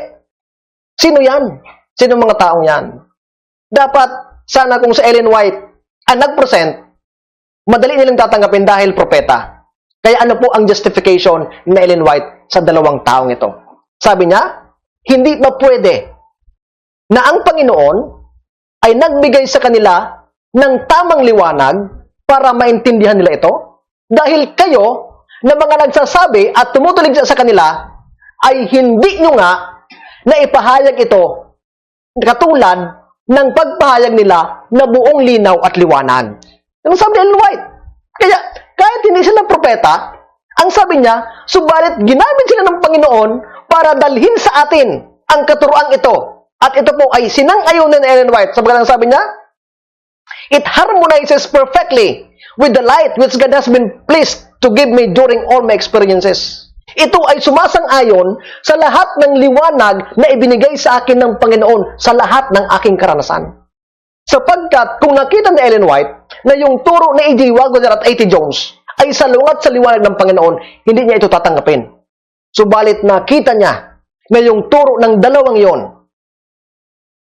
Speaker 2: Sino yan? Sino mga taong yan? Dapat, sana kung sa Ellen White ang nag-present, madali nilang tatanggapin dahil propeta. Kaya ano po ang justification ni Ellen White sa dalawang taong ito? Sabi niya, hindi ba pwede na ang Panginoon ay nagbigay sa kanila ng tamang liwanag para maintindihan nila ito? Dahil kayo, na mga nagsasabi at tumutulig sa kanila, ay hindi nyo nga na ipahayag ito katulad ng pagpahayag nila na buong linaw at liwanag. Ang sabi ni Ellen White. Kaya, kahit hindi sila propeta, Ang sabi niya, subalit ginamit sila ng Panginoon para dalhin sa atin ang katuroang ito. At ito po ay sinang-ayon ni Ellen White. Sabi sabi niya, it harmonizes perfectly with the light which God has been pleased to give me during all my experiences. Ito ay sumasang-ayon sa lahat ng liwanag na ibinigay sa akin ng Panginoon sa lahat ng aking karanasan. Sapagkat kung nakita ni Ellen White na yung turo ni A.J. Wagoner at A.T. Jones ay salungat sa liwanag ng Panginoon, hindi niya ito tatanggapin. Subalit nakita niya na yung turo ng dalawang yon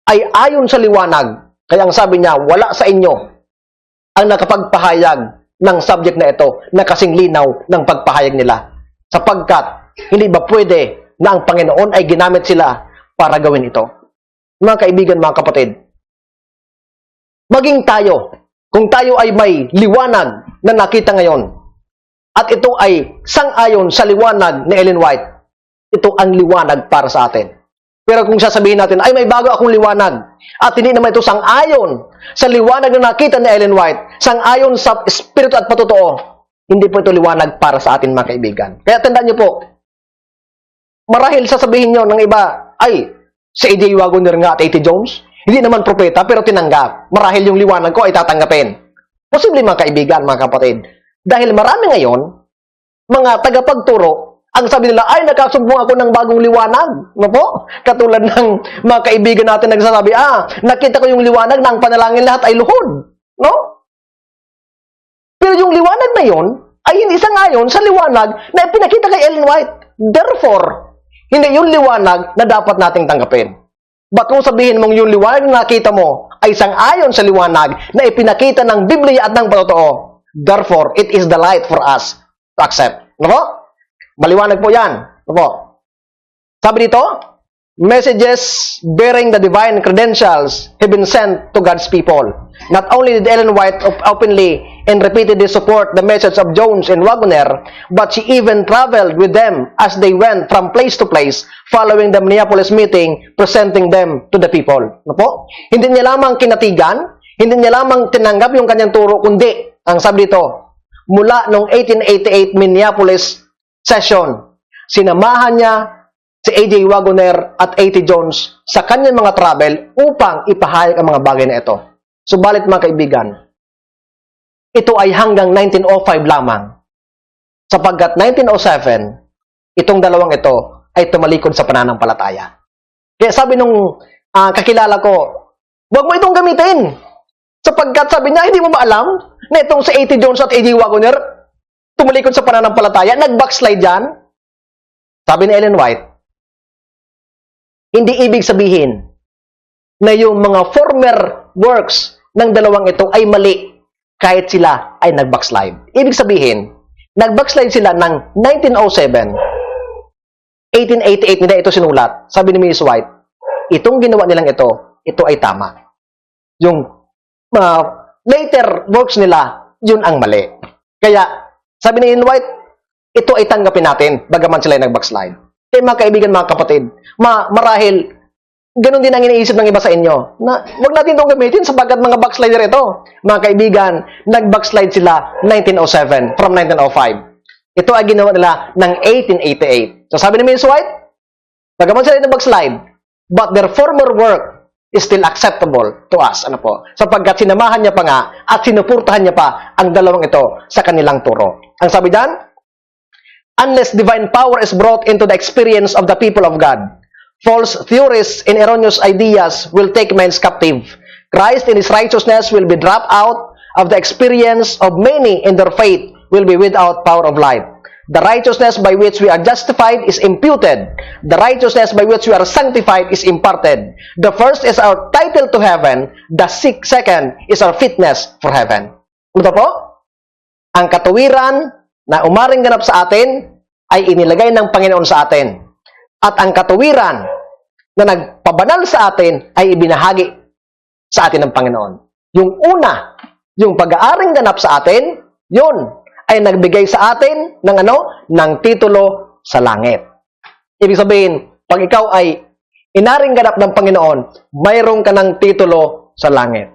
Speaker 2: ay ayon sa liwanag. Kaya ang sabi niya, wala sa inyo ang nakapagpahayag ng subject na ito na kasing linaw ng pagpahayag nila. Sapagkat hindi ba pwede na ang Panginoon ay ginamit sila para gawin ito? Mga kaibigan, mga kapatid, maging tayo, kung tayo ay may liwanag na nakita ngayon, at ito ay sang-ayon sa liwanag ni Ellen White, ito ang liwanag para sa atin. Pero kung sasabihin natin, ay may bago akong liwanag, at hindi naman ito sang-ayon sa liwanag na nakita ni Ellen White, sang-ayon sa espiritu at patotoo, hindi po ito liwanag para sa atin, mga kaibigan. Kaya tandaan niyo po, marahil sasabihin niyo ng iba, ay, si A.J. Wagoner nga at A.T. Jones, hindi naman propeta, pero tinanggap. Marahil yung liwanag ko ay tatanggapin. Posible, mga kaibigan, mga kapatid. Dahil marami ngayon, mga tagapagturo, ang sabi nila, ay, nakasumbong ako ng bagong liwanag. No po? Katulad ng mga kaibigan natin nagsasabi, nakita ko yung liwanag na ang panalangin lahat ay luhod. No? Pero yung liwanag na yon ay hindi sangayon sa liwanag na ipinakita kay Ellen White. Therefore, hindi yung liwanag na dapat nating tanggapin. But kung sabihin mong yung liwanag na nakita mo ay sangayon sa liwanag na ipinakita ng Biblia at ng patotoo, therefore, it is the light for us to accept. No po? Maliwanag po yan. No po? Sabi dito, messages bearing the divine credentials have been sent to God's people. Not only did Ellen White openly and repeatedly support the message of Jones and Wagoner, but she even traveled with them as they went from place to place following the Minneapolis meeting, presenting them to the people. No po? Hindi niya lamang kinatigan, hindi niya lamang tinanggap yung kanyang turo, kundi, ang sabi dito, mula noong 1888 Minneapolis session, sinamahan niya si A.J. Wagoner at A.T. Jones sa kanyang mga travel upang ipahayag ang mga bagay na ito. Subalit, mga kaibigan, ito ay hanggang 1905 lamang. Sapagkat 1907, itong dalawang ito ay tumalikod sa pananampalataya. Kaya sabi nung kakilala ko, huwag mo itong gamitin. Sapagkat sabi niya, hindi mo ba alam na itong si A.T. Jones at A.J. Wagoner tumalikod sa pananampalataya, nag-backslide yan? Sabi ni Ellen White, hindi ibig sabihin na yung mga former works ng dalawang ito ay mali kahit sila ay nag-backslide. Ibig sabihin, nag-backslide sila ng 1907, 1888 nila ito sinulat. Sabi ni Mrs. White, itong ginawa nilang ito ay tama. Yung later works nila, yun ang mali. Kaya, sabi ni Ellen White, ito ay tanggapin natin, bagaman sila ay nag-backslide. Kaya mga kaibigan, mga kapatid, marahil, ganun din ang iniisip ng iba sa inyo, na huwag natin itong gamitin sapagkat mga backslider ito. Mga kaibigan, nag-backslide sila 1907 from 1905. Ito ay ginawa nila ng 1888. So sabi ni Mrs. White, bagaman sila nag-backslide, but their former work is still acceptable to us. Ano po? Sapagkat sinamahan niya pa nga at sinupurtahan niya pa ang dalawang ito sa kanilang turo. Ang sabi diyan, unless divine power is brought into the experience of the people of God, false theories and erroneous ideas will take men captive. Christ in His righteousness will be dropped out of the experience of many, and their faith will be without power of life. The righteousness by which we are justified is imputed. The righteousness by which we are sanctified is imparted. The first is our title to heaven. The second is our fitness for heaven. Ano po? Ang katuwiran na umaring ganap sa atin ay inilagay ng Panginoon sa atin. At ang katuwiran na nagpabanal sa atin ay ibinahagi sa atin ng Panginoon. Yung una, yung pag-aaring ganap sa atin, yun ay nagbigay sa atin ng ng titulo sa langit. Ibig sabihin, pag ikaw ay inaring ganap ng Panginoon, mayroon ka ng titulo sa langit.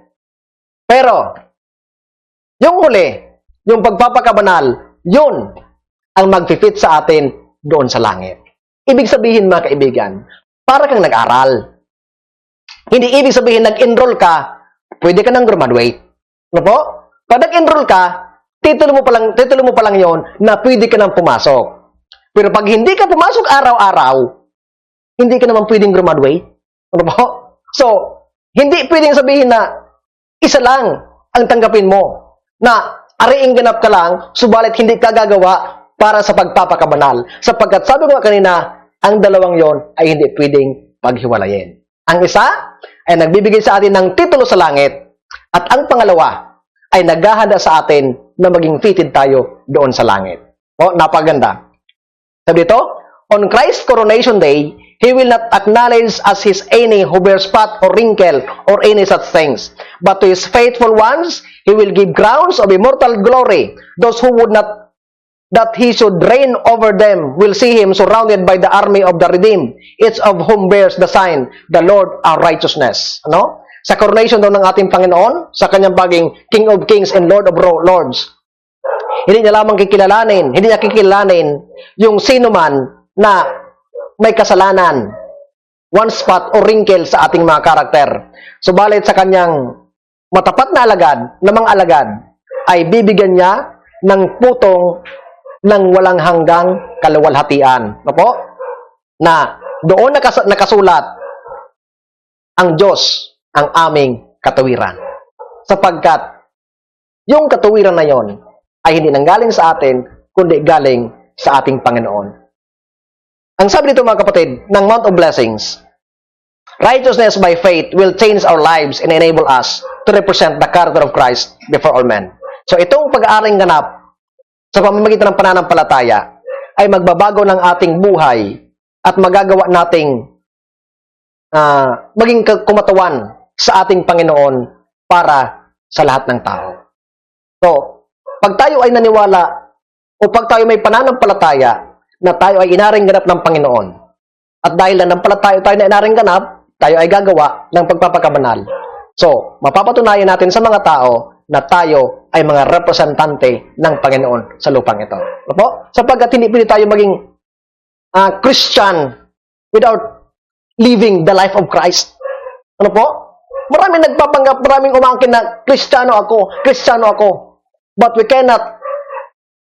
Speaker 2: Pero, yung huli, yung pagpapakabanal, yun ang mag-fit sa atin doon sa langit. Ibig sabihin, mga kaibigan, para kang nag-aral. Hindi ibig sabihin nag-enroll ka, pwede ka nang graduate. Ano po? Pag nag-enroll ka, titulo mo pa lang yon na pwede ka nang pumasok. Pero pag hindi ka pumasok araw-araw, hindi ka naman pwedeng graduate. Ano po? So, hindi pwedeng sabihin na isa lang ang tanggapin mo. Na ariing ganap ka lang, subalit hindi ka gagawa para sa pagpapakabanal. Sapagkat sabi ko kanina, ang dalawang yon ay hindi pwedeng paghiwalayin. Ang isa ay nagbibigay sa atin ng titulo sa langit. At ang pangalawa ay naghahanda sa atin na maging fitted tayo doon sa langit. O, napaganda. Sabi dito, on Christ's coronation day, He will not acknowledge as His any who bears spot or wrinkle or any such things. But to His faithful ones, He will give crowns of immortal glory. Those who would not that He should reign over them will see Him surrounded by the army of the redeemed, each of whom bears the sign, the Lord our righteousness. Ano? Sa coronation daw ng ating Panginoon, sa kanyang pagiging King of Kings and Lord of Lords, hindi niya lamang kikilalanin, hindi niya kikilalanin yung sino man na may kasalanan, one spot o wrinkle sa ating mga karakter. Subalit sa kanyang matapat na alagad, namang alagad, ay bibigyan niya ng putong ng walang hanggang kaluwalhatian. Ano po? Na doon nakasulat, ang Diyos ang aming katuwiran. Sapagkat yung katuwiran na yon ay hindi nanggaling sa atin, kundi galing sa ating Panginoon. Ang sabi dito mga kapatid, ng Mount of Blessings, righteousness by faith will change our lives and enable us to represent the character of Christ before all men. So itong pag-aaring ganap sa pamamagitan ng pananampalataya ay magbabago ng ating buhay at magagawa nating maging kumatawan sa ating Panginoon para sa lahat ng tao. So, pag tayo ay naniwala o pag tayo may pananampalataya na tayo ay inaring ganap ng Panginoon at dahil nanampalataya tayo na inaring ganap, tayo ay gagawa ng pagpapakabanal. So, mapapatunayan natin sa mga tao na tayo ay mga representante ng Panginoon sa lupang ito. Ano po? Sapagkat hindi pwede tayo maging Christian without living the life of Christ. Ano po? Maraming nagpapanggap, maraming umangkin na Kristiyano ako. But we cannot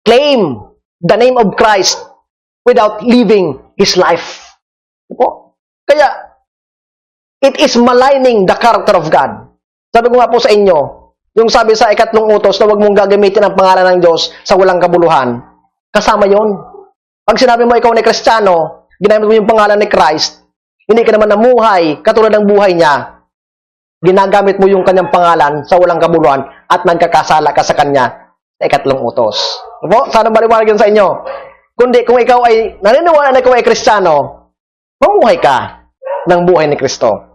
Speaker 2: claim the name of Christ without living His life. Ano po? Kaya, it is maligning the character of God. Sabi ko nga po sa inyo, yung sabi sa ikatlong utos na huwag mong gagamitin ang pangalan ng Diyos sa walang kabuluhan, kasama yon. Pag sinabi mo ikaw ni Kristiyano, ginamit mo yung pangalan ni Christ, hindi ka naman namuhay katulad ng buhay niya, ginagamit mo yung kanyang pangalan sa walang kabuluhan at nagkakasala ka sa kanya sa ikatlong utos. Opo? Sana maliwanag yun sa inyo. Kundi kung ikaw ay naniniwala na ikaw ay Kristiyano, mamuhay ka ng buhay ni Kristo.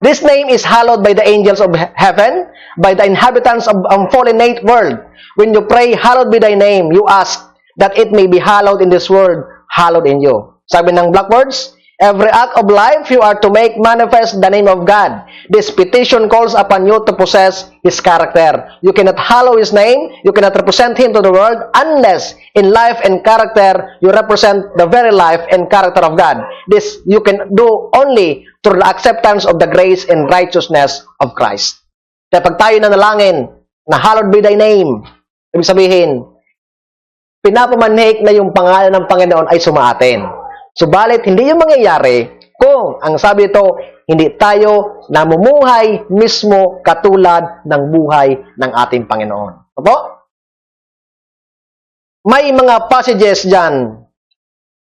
Speaker 2: This name is hallowed by the angels of heaven, by the inhabitants of fallen world. When you pray, hallowed be thy name, you ask that it may be hallowed in this world, hallowed in you. Sabi ng Blackwords, every act of life you are to make manifest the name of God. This petition calls upon you to possess His character. You cannot hallow His name, you cannot represent Him to the world unless in life and character you represent the very life and character of God. This you can do only through the acceptance of the grace and righteousness of Christ. Kaya pag tayo nanalangin na hallowed be thy name, ibig sabihin, pinapamanhik na yung pangalan ng Panginoon ay sumaatin. Subalit, hindi yung mangyayari kung, ang sabi ito, hindi tayo namumuhay mismo katulad ng buhay ng ating Panginoon. Opo? May mga passages dyan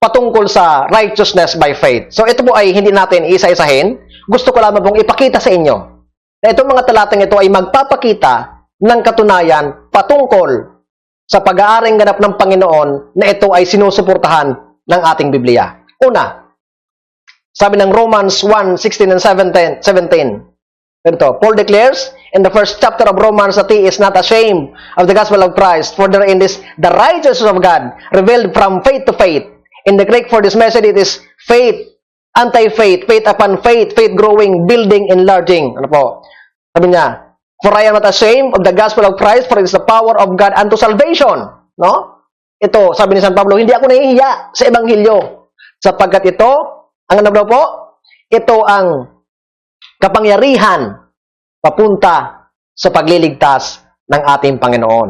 Speaker 2: patungkol sa righteousness by faith. So, ito po ay hindi natin isa-isahin. Gusto ko lamang pong ipakita sa inyo na itong mga talatang ito ay magpapakita ng katunayan patungkol sa pag-aaring ganap ng Panginoon na ito ay sinusuportahan ng ating Biblia. Una, sabi ng Romans 1:16 and 17. Ito, Paul declares in the first chapter of Romans that he is not ashamed of the gospel of Christ, for therein is the righteousness of God revealed from faith to faith. In the Greek for this message, it is faith, anti-faith, faith upon faith, faith growing, building, enlarging. Ano po? Sabi niya, for I am not ashamed of the gospel of Christ, for it is the power of God unto salvation. No? ito, sabi ni San Pablo, hindi ako nahihiya sa Ebanghelyo. Sapagkat ito, ang ano daw po? Ito ang kapangyarihan papunta sa pagliligtas ng ating Panginoon.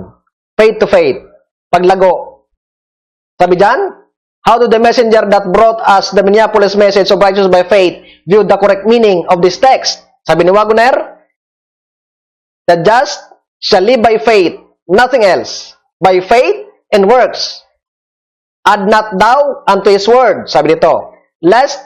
Speaker 2: Faith to faith. Paglago. Sabi dyan, how do the messenger that brought us the Minneapolis message of righteousness by faith view the correct meaning of this text? Sabi ni Wagoner, the just shall live by faith, nothing else. By faith and works. Add not thou unto his word, sabi dito, lest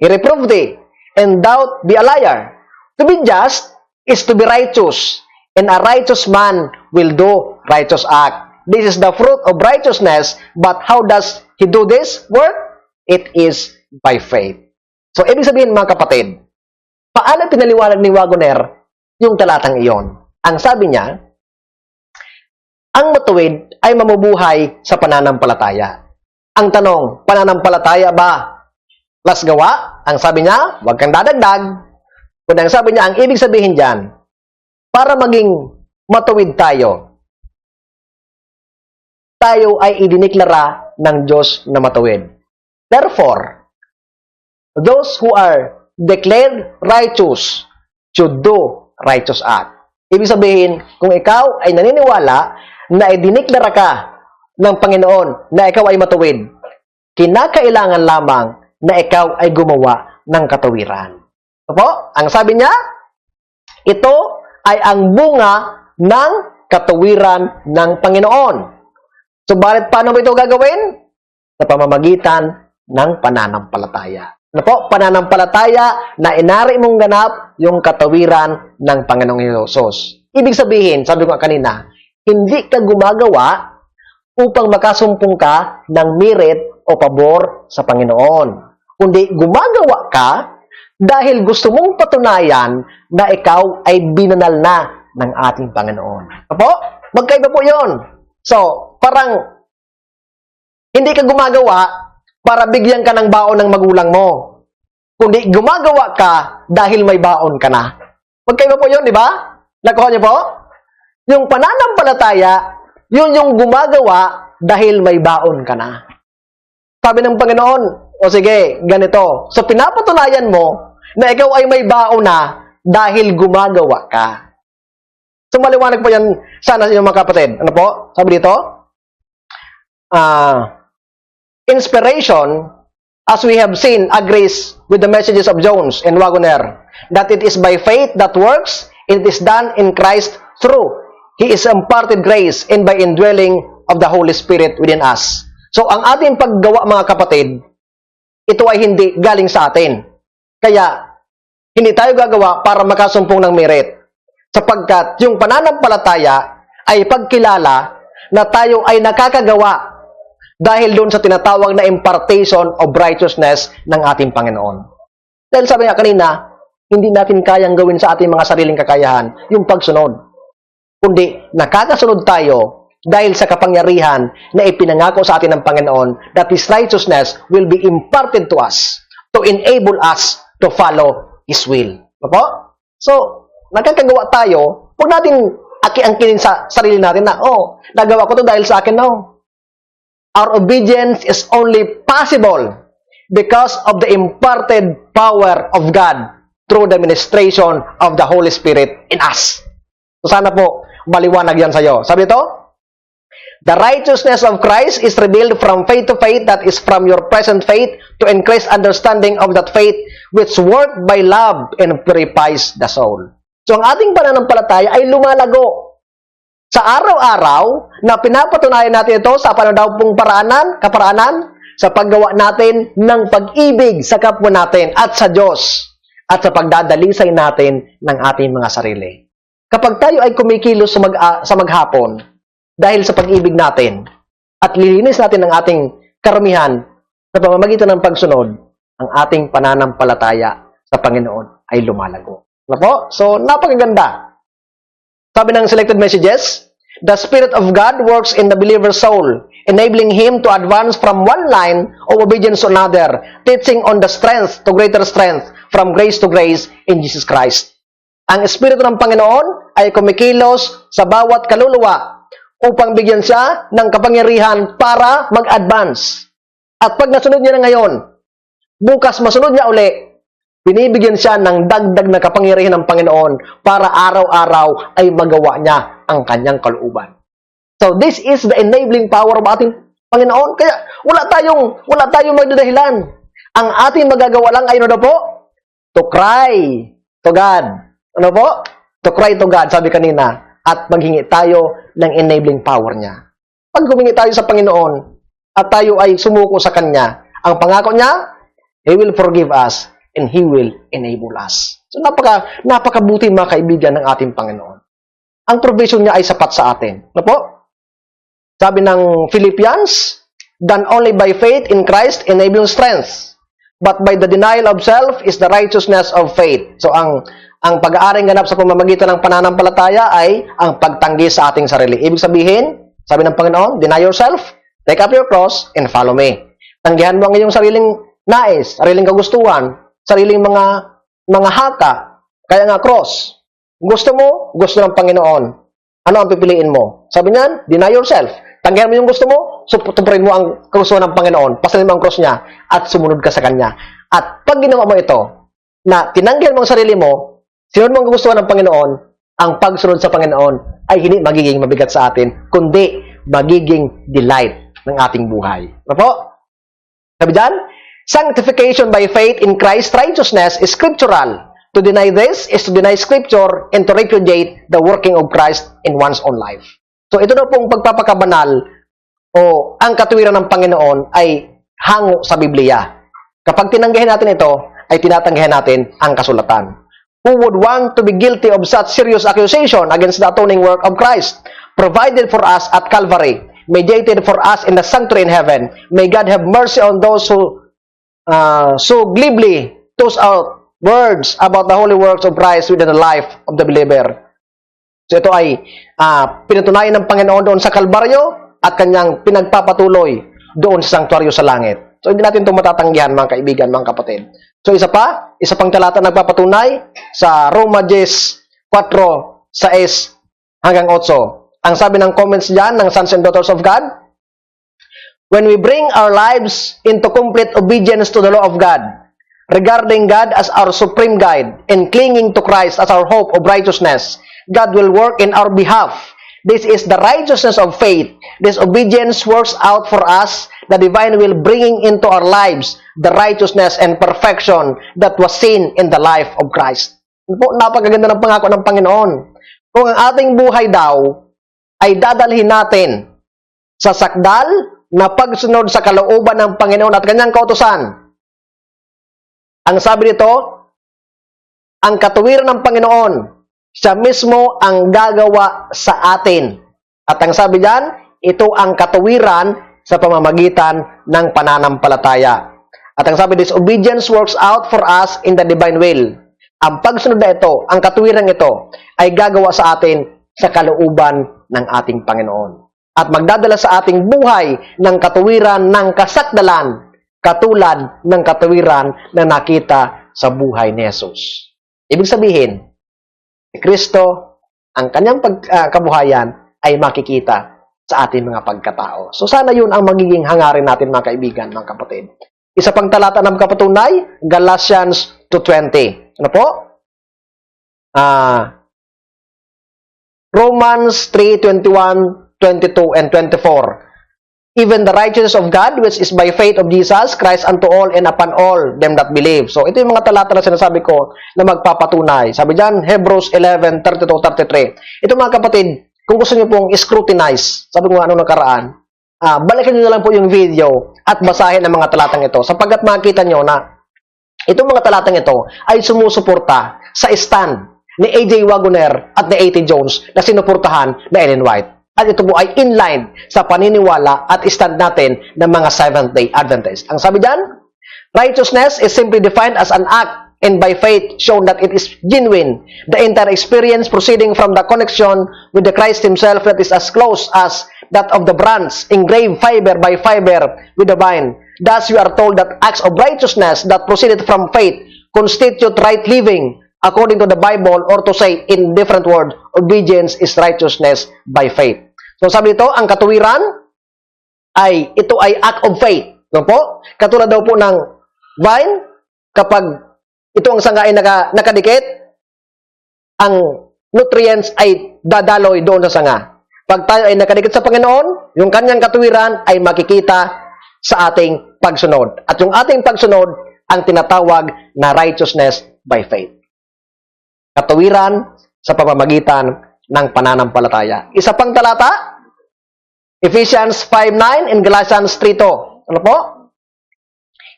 Speaker 2: he reprove thee, and thou be a liar. To be just is to be righteous, and a righteous man will do righteous act. This is the fruit of righteousness, but how does he do this work? It is by faith. So, ibig sabihin mga kapatid, paano pinaliwanag ni Wagoner yung talatang iyon? Ang sabi niya, ang matuwid ay mamubuhay sa pananampalataya. Ang tanong, pananampalataya ba plus gawa? Ang sabi niya, huwag kang dadagdag. Kung ang sabi niya, ang ibig sabihin dyan, para maging matuwid tayo, tayo ay idiniklara ng Diyos na matuwid. Therefore, those who are declared righteous should do righteous act. Ibig sabihin, kung ikaw ay naniniwala na idiniklara ka ng Panginoon na ikaw ay matuwid, kinakailangan lamang na ikaw ay gumawa ng katawiran. Opo? Ang sabi niya, ito ay ang bunga ng katawiran ng Panginoon. Subalit, paano mo ito gagawin? Sa pamamagitan ng pananampalataya. Ano po? Pananampalataya na inari mong ganap yung katawiran ng Panginoong Hesus. Ibig sabihin, sabi ko kanina, hindi ka gumagawa upang makasumpong ka ng merit o pabor sa Panginoon. Kundi gumagawa ka dahil gusto mong patunayan na ikaw ay binanal na ng ating Panginoon. Apo? Magkaiba po yun. So, parang hindi ka gumagawa para bigyan ka ng baon ng magulang mo. Kundi gumagawa ka dahil may baon ka na. Magkaiba po yun, di ba? Nakuha niyo po? Yung pananampalataya, yun yung gumagawa dahil may baon ka na. Sabi ng Panginoon, o sige, ganito. So, pinapatunayan mo na ikaw ay may baon na dahil gumagawa ka. So, maliwanag po yan sana sa inyong mga kapatid. Ano po? Sabi dito, inspiration, as we have seen, agrees with the messages of Jones and Wagoner, that it is by faith that works, it is done in Christ through He is imparted grace and by indwelling of the Holy Spirit within us. So, ang ating paggawa, mga kapatid, ito ay hindi galing sa atin. Kaya, hindi tayo gagawa para makasumpong ng merit. Sapagkat yung pananampalataya ay pagkilala na tayo ay nakakagawa dahil doon sa tinatawag na impartation of righteousness ng ating Panginoon. Dahil sabi nga kanina, hindi natin kayang gawin sa ating mga sariling kakayahan yung pagsunod. Kundi nakakasunod tayo dahil sa kapangyarihan na ipinangako sa atin ng Panginoon that His righteousness will be imparted to us to enable us to follow His will. Opo? So, nakakagawa tayo, huwag natin aki-angkinin sa sarili natin na, oh, nagawa ko to dahil sa akin, no. Our obedience is only possible because of the imparted power of God through the ministration of the Holy Spirit in us. So, sana po, maliwanag yan sa'yo. Sabi ito, the righteousness of Christ is revealed from faith to faith, that is from your present faith, to increase understanding of that faith, which work by love and purifies the soul. So, ang ating pananampalataya ay lumalago. Sa araw-araw, na pinapatunayan natin ito sa panadawpong kaparaanan, sa paggawa natin ng pag-ibig sa kapwa natin at sa Diyos, at sa pagdadalisay natin ng ating mga sarili. Kapag tayo ay kumikilos sa maghapon dahil sa pag-ibig natin at lilinis natin ang ating karamihan sa pamamagitan ng pagsunod, ang ating pananampalataya sa Panginoon ay lumalago. Ano po? So, napakaganda. Sabi ng selected messages, the Spirit of God works in the believer's soul, enabling him to advance from one line of obedience to another, teaching on the strength to greater strength, from grace to grace in Jesus Christ. Ang Espiritu ng Panginoon ay kumikilos sa bawat kaluluwa upang bigyan siya ng kapangyarihan para mag-advance. At pag nasunod niya na ngayon, bukas masunod niya uli, binibigyan siya ng dagdag na kapangyarihan ng Panginoon para araw-araw ay magawa niya ang kanyang kalooban. So this is the enabling power of ating Panginoon. Kaya wala tayong magdadahilan. Ang ating magagawa lang ay ano po? To cry to God. Ano po? To cry to God, sabi kanina. At maghingi tayo ng enabling power niya. Pag humingi tayo sa Panginoon at tayo ay sumuko sa Kanya, ang pangako niya, He will forgive us and He will enable us. So napakabuti mga kaibigan ng ating Panginoon. Ang provision niya ay sapat sa atin. Ano po? Sabi ng Philippians, done only by faith in Christ enabling strength, but by the denial of self is the righteousness of faith. So ang pag-aaring ganap sa pamamagitan ng pananampalataya ay ang pagtanggi sa ating sarili. Ibig sabihin, sabi ng Panginoon, deny yourself, take up your cross, and follow me. Tanggihan mo ang iyong sariling nais, sariling kagustuhan, sariling mga haka, kaya nga cross. Gusto mo, gusto ng Panginoon. Ano ang pipiliin mo? Sabi niyan, deny yourself. Tanggihan mo yung gusto mo, tuparin mo ang kagustuhan ng Panginoon, pasalin mo ang cross niya, at sumunod ka sa Kanya. At pag ginawa mo ito, na tinanggihan mo ang sarili mo, sinunod mo ang kagustuhan ng Panginoon, ang pagsunod sa Panginoon ay hindi magiging mabigat sa atin, kundi magiging delight ng ating buhay. Ano po? Sabi dyan, sanctification by faith in Christ's righteousness is scriptural. To deny this is to deny Scripture and to repudiate the working of Christ in one's own life. So ito na pong pagpapakabanal o ang katuwiran ng Panginoon ay hango sa Biblia. Kapag tinanggihan natin ito, ay tinatanggihan natin ang kasulatan. Who would want to be guilty of such serious accusation against the atoning work of Christ, provided for us at Calvary, mediated for us in the sanctuary in heaven? May God have mercy on those who so glibly toss out words about the holy works of Christ within the life of the believer. So ito ay pinatunayan ng Panginoon doon sa Kalbaryo at kanyang pinagpapatuloy doon sa sanctuaryo sa langit. So hindi natin ito matatanggihan mga kaibigan, mga kapatid. So isa pang talata nagpapatunay sa Roma 10:4-6 hanggang 8. Ang sabi ng comments diyan ng sons and daughters of God, when we bring our lives into complete obedience to the law of God, regarding God as our supreme guide and clinging to Christ as our hope of righteousness, God will work in our behalf. This is the righteousness of faith. This obedience works out for us the divine will bringing into our lives the righteousness and perfection that was seen in the life of Christ. Napakaganda ng pangako ng Panginoon. Kung ang ating buhay daw ay dadalhin natin sa sakdal na pagsunod sa kalooban ng Panginoon at kanyang kautusan, ang sabi nito, ang katuwiran ng Panginoon, siya mismo ang gagawa sa atin. At ang sabi diyan, ito ang katuwiran sa pamamagitan ng pananampalataya. At ang sabi, this obedience works out for us in the divine will. Ang pagsunod na ito, ang katuwiran ito, ay gagawa sa atin sa kalooban ng ating Panginoon. At magdadala sa ating buhay ng katuwiran ng kasakdalan, katulad ng katuwiran na nakita sa buhay ni Jesus. Ibig sabihin, si Kristo, ang kanyang kabuhayan ay makikita sa ating mga pagkatao. So sana yun ang magiging hangarin natin mga kaibigan, mga kapatid. Isa pang talata na makapatunay, Galatians 2:20. Ano po? Romans 3:21, 22, and 24. Even the righteousness of God, which is by faith of Jesus Christ unto all and upon all them that believe. So, ito yung mga talata na sinasabi ko na magpapatunay. Sabi dyan, Hebrews 11:32-33. Ito mga kapatid, kung gusto niyo pong scrutinize, sabi ko nga anong nakaraan, balikan niyo na lang po yung video at basahin ang mga talatang ito sapagkat makita niyo na itong mga talatang ito ay sumusuporta sa stand ni A.J. Wagoner at ni A.T. Jones na sinuportahan na Ellen White. At ito po ay inline sa paniniwala at stand natin ng mga Seventh-day Adventists. Ang sabi dyan, righteousness is simply defined as an act and by faith shown that it is genuine. The entire experience proceeding from the connection with the Christ Himself that is as close as that of the branch engraved fiber by fiber with the vine. Thus we are told that acts of righteousness that proceeded from faith constitute right living according to the Bible, or to say in different words, obedience is righteousness by faith. So sabi dito, ang katuwiran ito ay act of faith. No po? Katulad daw po ng vine, kapag ito ang sanga ay nakadikit, ang nutrients ay dadaloy doon sa sanga. Pag tayo ay nakadikit sa Panginoon, yung kanyang katuwiran ay makikita sa ating pagsunod. At yung ating pagsunod, ang tinatawag na righteousness by faith. Katuwiran sa pamamagitan ng pananampalataya. Isa pang talata, Ephesians 5:9 and Galatians 3:2. Ano po?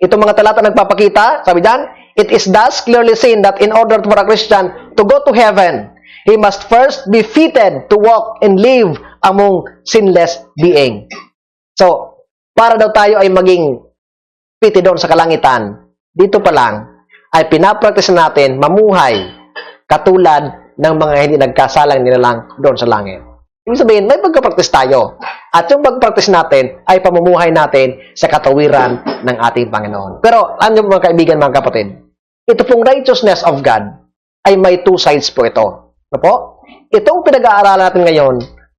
Speaker 2: Itong mga talata nagpapakita, sabi diyan, it is thus clearly seen that in order for a Christian to go to heaven, he must first be fitted to walk and live among sinless being. So, para daw tayo ay maging fitted doon sa kalangitan, dito pa lang ay pinapractice natin mamuhay katulad ng mga hindi nagkasalang nilalang doon sa langit. Ibig sabihin, may pagkapractice tayo. At yung pagpractice natin ay pamumuhay natin sa katawiran ng ating Panginoon. Pero, alam niyo mga kaibigan, mga kapatid, ito pong righteousness of God ay may two sides po ito. Ano po? Itong pinag-aaralan natin ngayon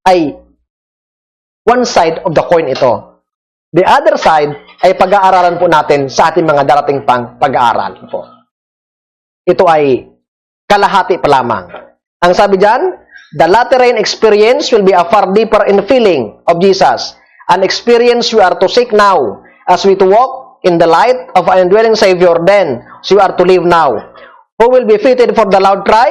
Speaker 2: ay one side of the coin ito. The other side ay pag-aaralan po natin sa ating mga darating pang pag-aaral. Ano po? Ito ay kalahati pa lamang. Ang sabi diyan, the latter rain experience will be a far deeper in feeling of Jesus. An experience we are to seek now as we to walk in the light of our indwelling Savior then, so we are to live now. Who will be fitted for the loud cry?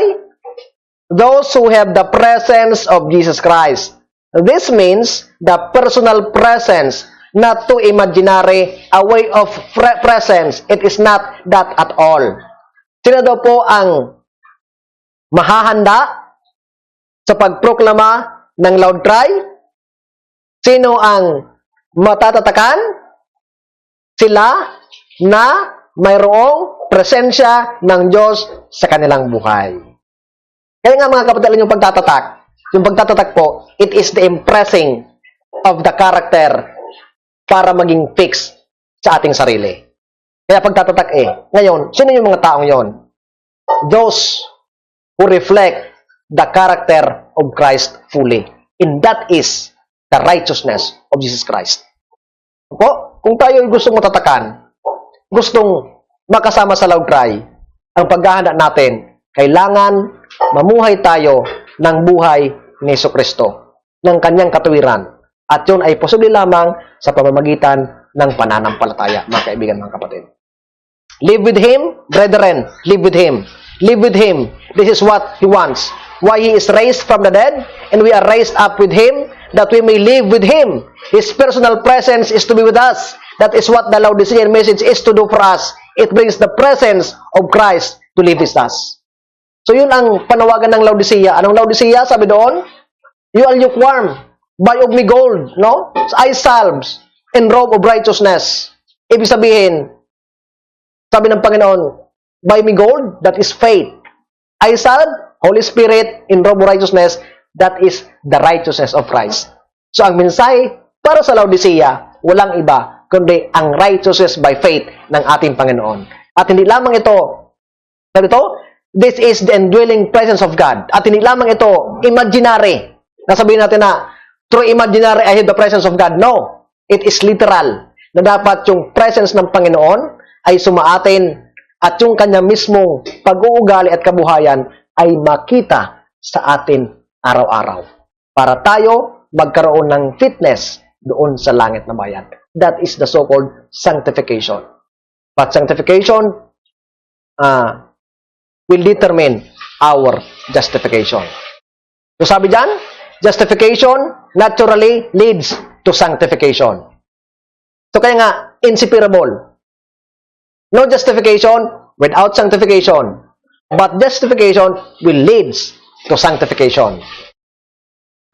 Speaker 2: Those who have the presence of Jesus Christ. This means the personal presence, not to imaginary, a way of presence. It is not that at all. Sino daw po ang mahahanda sa pagproklama ng loud cry? Sino ang matatatakan? Sila na mayroong presensya ng Diyos sa kanilang buhay. Kaya nga mga kapatid, yung pagtatatak po, it is the impressing of the character para maging fix sa ating sarili. Kaya pagtatatak ngayon, sino yung mga taong yon? Those who reflect the character of Christ fully. And that is the righteousness of Jesus Christ. Po, kung tayo ay gustong matatakan, gustong makasama sa loud cry, ang paghahanda natin, kailangan mamuhay tayo ng buhay ni Jesucristo, ng kanyang katuwiran. At yun ay posible lamang sa pamamagitan ng pananampalataya, mga kaibigan, mga kapatid. Live with Him, brethren, live with Him. Live with Him. This is what He wants. Why He is raised from the dead, and we are raised up with Him, that we may live with Him. His personal presence is to be with us. That is what the Laodicean message is to do for us. It brings the presence of Christ to live with us. So yun ang panawagan ng Laodicea. Anong Laodicea? Sabi doon, you are lukewarm. Buy of me gold, no? Eye salves and robe of righteousness. Ibig sabihin, sabi ng Panginoon, buy me gold, that is faith. Eye salve, Holy Spirit, in robe of righteousness, that is the righteousness of Christ. So ang mensahe para sa Laodicea, walang iba, kundi ang righteousness by faith ng ating Panginoon. At hindi lamang ito, sabi ito, this is the indwelling presence of God. At hindi lamang ito, imaginary. Nasabihin natin na, through imaginary, I have the presence of God. No. It is literal. Na dapat yung presence ng Panginoon ay sumaatin at yung kanya mismong pag-uugali at kabuhayan ay makita sa atin araw-araw. Para tayo magkaroon ng fitness doon sa langit na bayan. That is the so-called sanctification. But sanctification will determine our justification. So sabi dyan, justification naturally leads to sanctification. So kaya nga, inseparable. No justification without sanctification. But justification will lead to sanctification.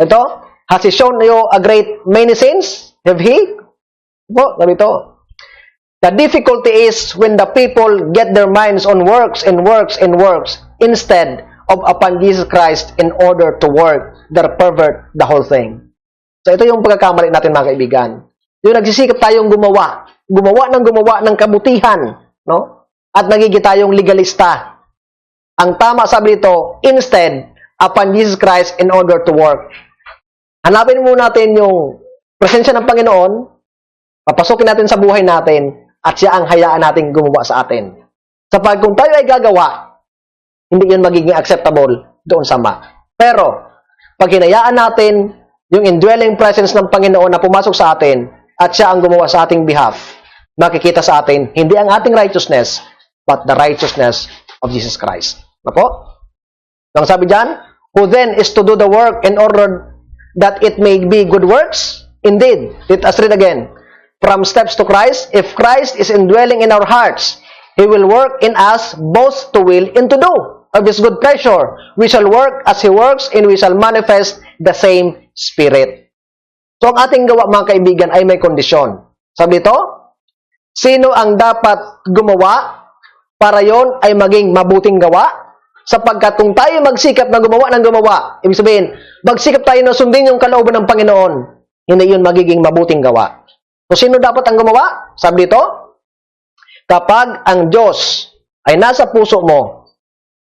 Speaker 2: Ito, has He shown you a great many sins? Have He? Po, sabi ito. The difficulty is when the people get their minds on works and works and works instead of upon Jesus Christ in order to work, they pervert the whole thing. So ito yung pagkakamali natin, mga kaibigan. Yung nagsisikap tayong gumawa ng kabutihan, no? At nagiging tayong legalista. Ang tama sabi nito, instead upon Jesus Christ in order to work. Hanapin muna natin yung presensya ng Panginoon, papasukin natin sa buhay natin, at siya ang hayaan natin gumawa sa atin. Sapag kung tayo ay gagawa, hindi yun magiging acceptable doon sa Ama. Pero, pag hinayaan natin yung indwelling presence ng Panginoon na pumasok sa atin, at siya ang gumawa sa ating behalf, makikita sa atin, hindi ang ating righteousness, but the righteousness of Jesus Christ. Apo? Ang sabi dyan, who then is to do the work in order that it may be good works? Indeed, let us read again. From steps to Christ, if Christ is indwelling in our hearts, He will work in us both to will and to do of His good pleasure. We shall work as He works, and we shall manifest the same Spirit. So, ang ating gawa, mga kaibigan, ay may kondisyon. Sabi ito, sino ang dapat gumawa para yon ay maging mabuting gawa? Sapagkat kung tayo magsikap na gumawa ng gumawa, ibig sabihin, magsikap tayo na sundin yung kalooban ng Panginoon, hindi yun magiging mabuting gawa. So, sino dapat ang gumawa? Sabi dito, kapag ang Diyos ay nasa puso mo,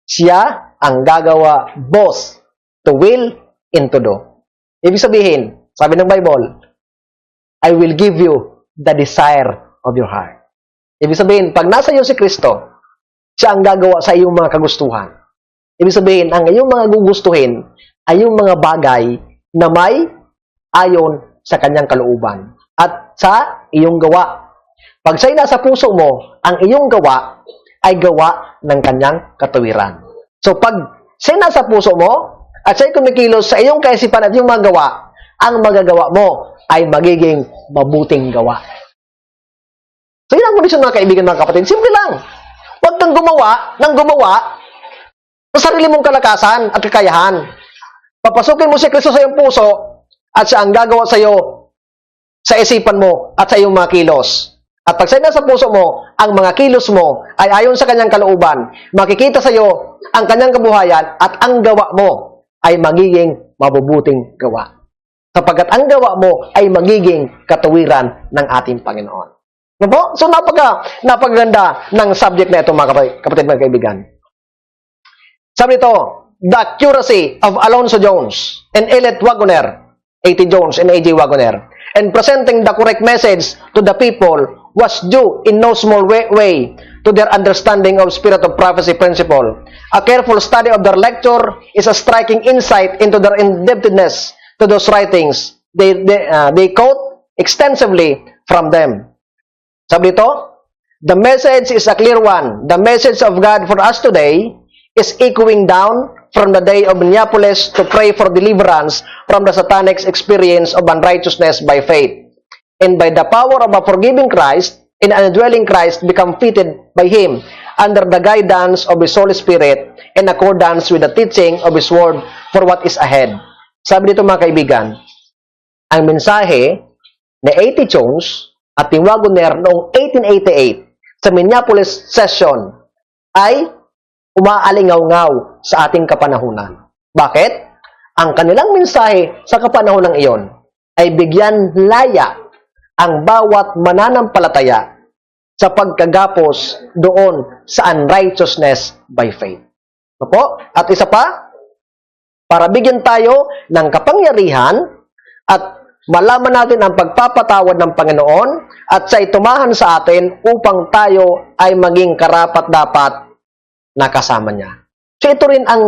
Speaker 2: siya ang gagawa both to will and to do. Ibig sabihin, sabi ng Bible, I will give you the desire of your heart. Ibig sabihin, pag nasa iyo si Kristo, siya ang gagawa sa iyong mga kagustuhan. Ibig sabihin, ang iyong mga gugustuhin ay yung mga bagay na may ayon sa kanyang kalooban at sa iyong gawa. Pag siya'y nasa puso mo, ang iyong gawa ay gawa ng kanyang katuwiran. So, pag siya'y nasa puso mo at siya'y kumikilos sa iyong kaisipan at iyong mga gawa, ang magagawa mo ay magiging mabuting gawa. So, yun ang kondisyon, mga kaibigan, mga kapatid. Simple lang. Huwag kang gumawa sa sarili mong kalakasan at kakayahan. Papasukin mo si Kristo sa iyong puso at siya ang gagawa sa iyo sa isipan mo at sa iyong mga kilos. At pag sa puso mo, ang mga kilos mo ay ayon sa kanyang kalooban, makikita sa iyo ang kanyang kabuhayan at ang gawa mo ay magiging mabubuting gawa. Sapagkat ang gawa mo ay magiging katuwiran ng ating Panginoon. Ano po? So, napakaganda ng subject na ito, mga kapatid, mga kaibigan. Sabi ito, the accuracy of Alonzo Jones and Elliot Wagoner, A.T. Jones and A.J. Wagoner, and presenting the correct message to the people was due in no small way to their understanding of spirit of prophecy principle. A careful study of their lecture is a striking insight into their indebtedness to those writings. They quote extensively from them. Sabi ito, the message is a clear one. The message of God for us today is echoing down from the day of Minneapolis to pray for deliverance from the satanic experience of unrighteousness by faith. And by the power of a forgiving Christ and an indwelling Christ become fitted by Him under the guidance of His Holy Spirit in accordance with the teaching of His Word for what is ahead. Sabi dito, mga kaibigan, ang mensahe ni A.T. Jones at ni Wagoner noong 1888 sa Minneapolis session ay umaalingaw-ngaw sa ating kapanahunan. Bakit? Ang kanilang mensahe sa kapanahunang iyon ay bigyan laya ang bawat mananampalataya sa pagkagapos doon sa unrighteousness by faith. Opo? At isa pa, para bigyan tayo ng kapangyarihan at malaman natin ang pagpapatawad ng Panginoon at siya'y tumahan sa atin upang tayo ay maging karapat-dapat na kasama niya. So ito rin ang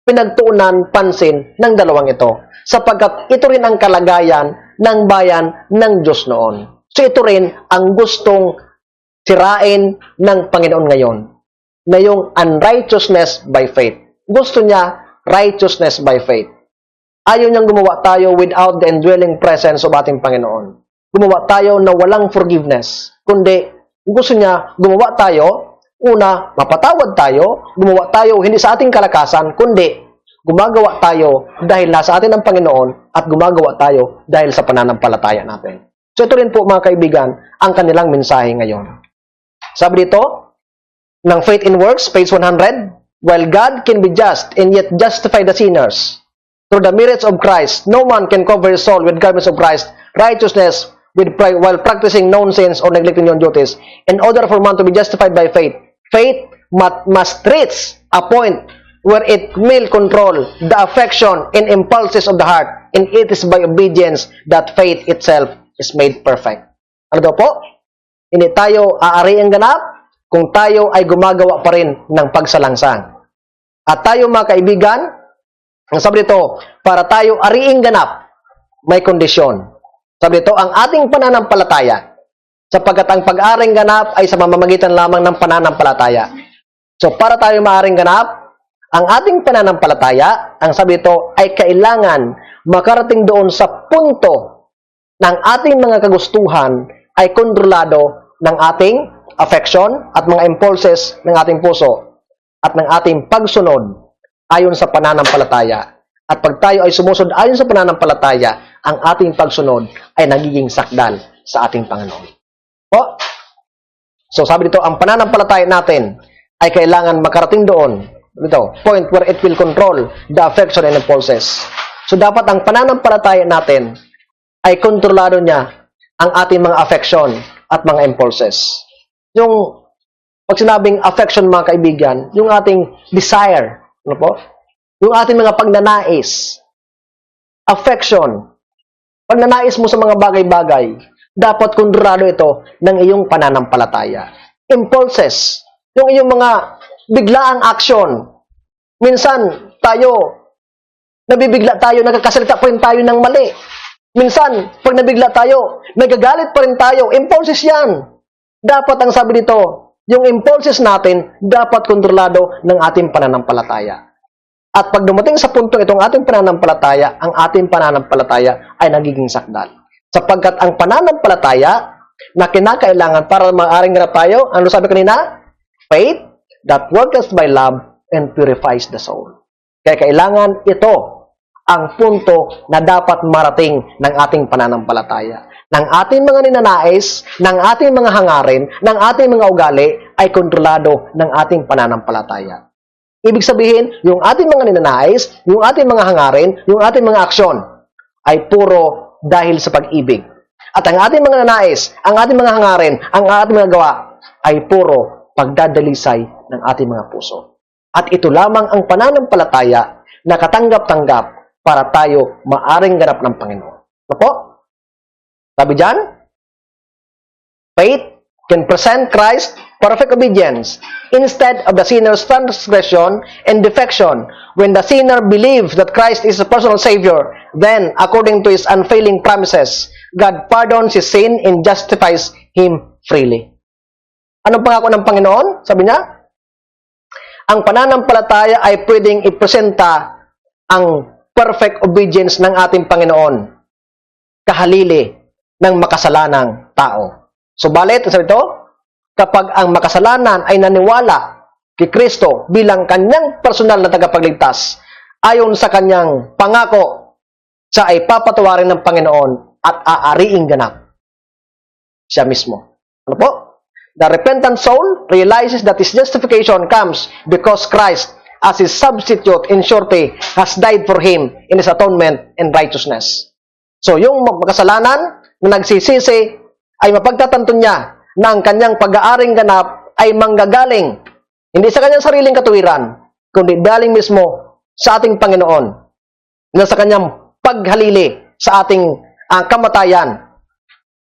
Speaker 2: pinagtuunan pansin ng dalawang ito, sapagkat ito rin ang kalagayan ng bayan ng Diyos noon. So ito rin ang gustong sirain ng Panginoon ngayon, na yung unrighteousness by faith. Gusto niya righteousness by faith. Ayaw niyang gumawa tayo without the indwelling presence of ating Panginoon. Gumawa tayo na walang forgiveness, kundi gusto niya gumawa tayo. Una, mapatawad tayo, gumawa tayo hindi sa ating kalakasan, kundi gumagawa tayo dahil nasa atin ang Panginoon at gumagawa tayo dahil sa pananampalataya natin. So ito rin po, mga kaibigan, ang kanilang mensahe ngayon. Sabi dito, ng Faith in Works, page 100, while God can be just and yet justify the sinners through the merits of Christ, no man can cover his soul with garments of Christ, righteousness, while practicing known sins or neglecting known duties. In order for man to be justified by faith, faith must reach a point where it will control the affection and impulses of the heart, and it is by obedience that faith itself is made perfect. Ano daw po? Hindi tayo aari ang ganap kung tayo ay gumagawa pa rin ng pagsalangsang. At tayo mga kaibigan, ang sabi dito, para tayo ariing ganap, may kondisyon. Sabi dito, ang ating pananampalataya, sapagkat ang pag-aring ganap ay sa mamamagitan lamang ng pananampalataya. So, para tayo maaring ganap, ang ating pananampalataya, ang sabi dito, ay kailangan makarating doon sa punto ng ating mga kagustuhan ay kontrolado ng ating affection at mga impulses ng ating puso at ng ating pagsunod ayon sa pananampalataya. At pag tayo ay sumusunod ayon sa pananampalataya, ang ating pagsunod ay nagiging sakdal sa ating Panginoon. O? So sabi dito, ang pananampalataya natin ay kailangan makarating doon, dito, point where it will control the affection and impulses. So dapat ang pananampalataya natin ay kontrolado niya ang ating mga affection at mga impulses. Yung pag sinabing affection, mga kaibigan, yung ating desire, ano po? Yung ating mga pagnanais. Affection. Pagnanais mo sa mga bagay-bagay, dapat kontrolado ito ng iyong pananampalataya. Impulses. Yung iyong mga biglaang action. Minsan, nabibigla tayo, nagkakasalita pa rin tayo ng mali. Minsan, pag nabigla tayo, nagagalit pa rin tayo. Impulses yan. Dapat ang sabi dito, yung impulses natin, dapat kontrolado ng ating pananampalataya. At pag dumating sa puntong itong ating pananampalataya, ang ating pananampalataya ay nagiging sakdal. Sapagkat ang pananampalataya na kinakailangan para maaring ganap tayo, ano sabi kanina? Faith that worketh by love and purifies the soul. Kaya kailangan ito ang punto na dapat marating ng ating pananampalataya. Ng ating mga ninanais, ng ating mga hangarin, ng ating mga ugali ay kontrolado ng ating pananampalataya. Ibig sabihin, yung ating mga ninanais, yung ating mga hangarin, yung ating mga aksyon ay puro dahil sa pag-ibig. At ang ating mga ninanais, ang ating mga hangarin, ang ating mga gawa ay puro pagdadalisay ng ating mga puso. At ito lamang ang pananampalataya na katanggap-tanggap para tayo maaring ganap ng Panginoon. Ano po? Sabi dyan, faith can present Christ perfect obedience instead of the sinner's transgression and defection. When the sinner believes that Christ is a personal Savior, then, according to His unfailing promises, God pardons his sin and justifies him freely. Anong pangako ng Panginoon? Sabi niya, ang pananampalataya ay pwedeng ipresenta ang perfect obedience ng ating Panginoon kahalili ng makasalanang tao. Subalit, sabi ito, kapag ang makasalanan ay naniwala kay Kristo bilang kanyang personal na tagapagligtas, ayon sa kanyang pangako, siya ay papatawarin ng Panginoon at aariing ganap. Siya mismo. Ano po? The repentant soul realizes that his justification comes because Christ, as his substitute in surety, has died for him in his atonement and righteousness. So, yung makasalanan na nagsisisi ay mapagtatanto niya na ang kanyang pag-aaring ganap ay manggagaling hindi sa kanyang sariling katuwiran, kundi galing mismo sa ating Panginoon na sa kanyang paghalili sa ating kamatayan.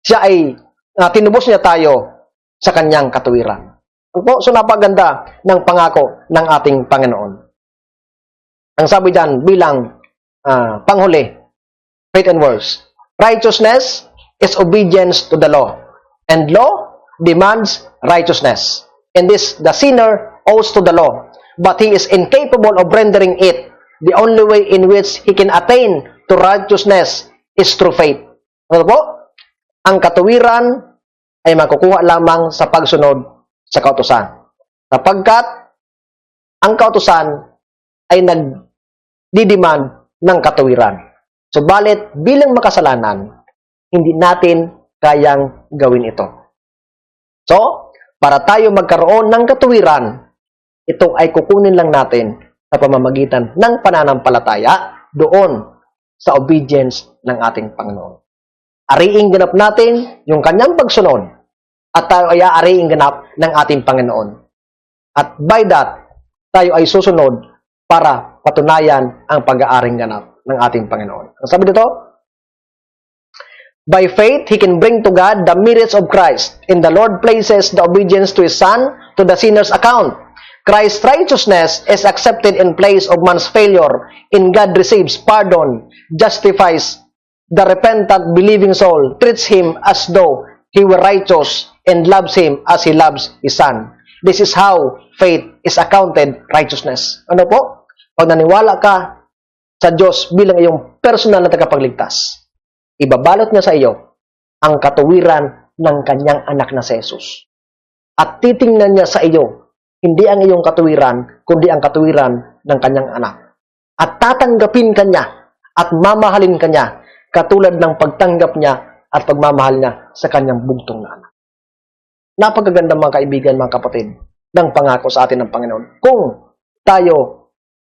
Speaker 2: Siya ay tinubos niya tayo sa kanyang katuwiran. So, napaganda ng pangako ng ating Panginoon. Ang sabi diyan bilang panghuli, faith and works. Righteousness is obedience to the law, and law demands righteousness. And this the sinner owes to the law, but he is incapable of rendering it. The only way in which he can attain to righteousness is through faith. Ano po? Ang katuwiran ay makukuha lamang sa pagsunod sa kautusan. Sapagkat ang kautusan ay nagdidemand ng katuwiran. Subalit, bilang makasalanan, hindi natin kayang gawin ito. So, para tayo magkaroon ng katuwiran, ito ay kukunin lang natin sa pamamagitan ng pananampalataya doon sa obedience ng ating Panginoon. Ariing ganap natin yung kanyang pagsunod at tayo ay ariing ganap ng ating Panginoon. At by that, tayo ay susunod para patunayan ang pag-aaring ganap ng ating Panginoon. Ang sabi dito, by faith, he can bring to God the merits of Christ, and the Lord places the obedience to His Son to the sinner's account. Christ's righteousness is accepted in place of man's failure, and God receives pardon, justifies the repentant, believing soul, treats him as though he were righteous, and loves him as he loves his Son. This is how faith is accounted righteousness. Ano po? Pag naniwala ka sa Diyos bilang iyong personal na tagapagligtas, ibabalot niya sa iyo ang katuwiran ng kanyang anak na si Jesus. At titingnan niya sa iyo, hindi ang iyong katuwiran, kundi ang katuwiran ng kanyang anak. At tatanggapin ka niya at mamahalin ka niya katulad ng pagtanggap niya at pagmamahal niya sa kanyang bugtong na anak. Napakaganda mga kaibigan, mga kapatid, ng pangako sa atin ng Panginoon. Kung tayo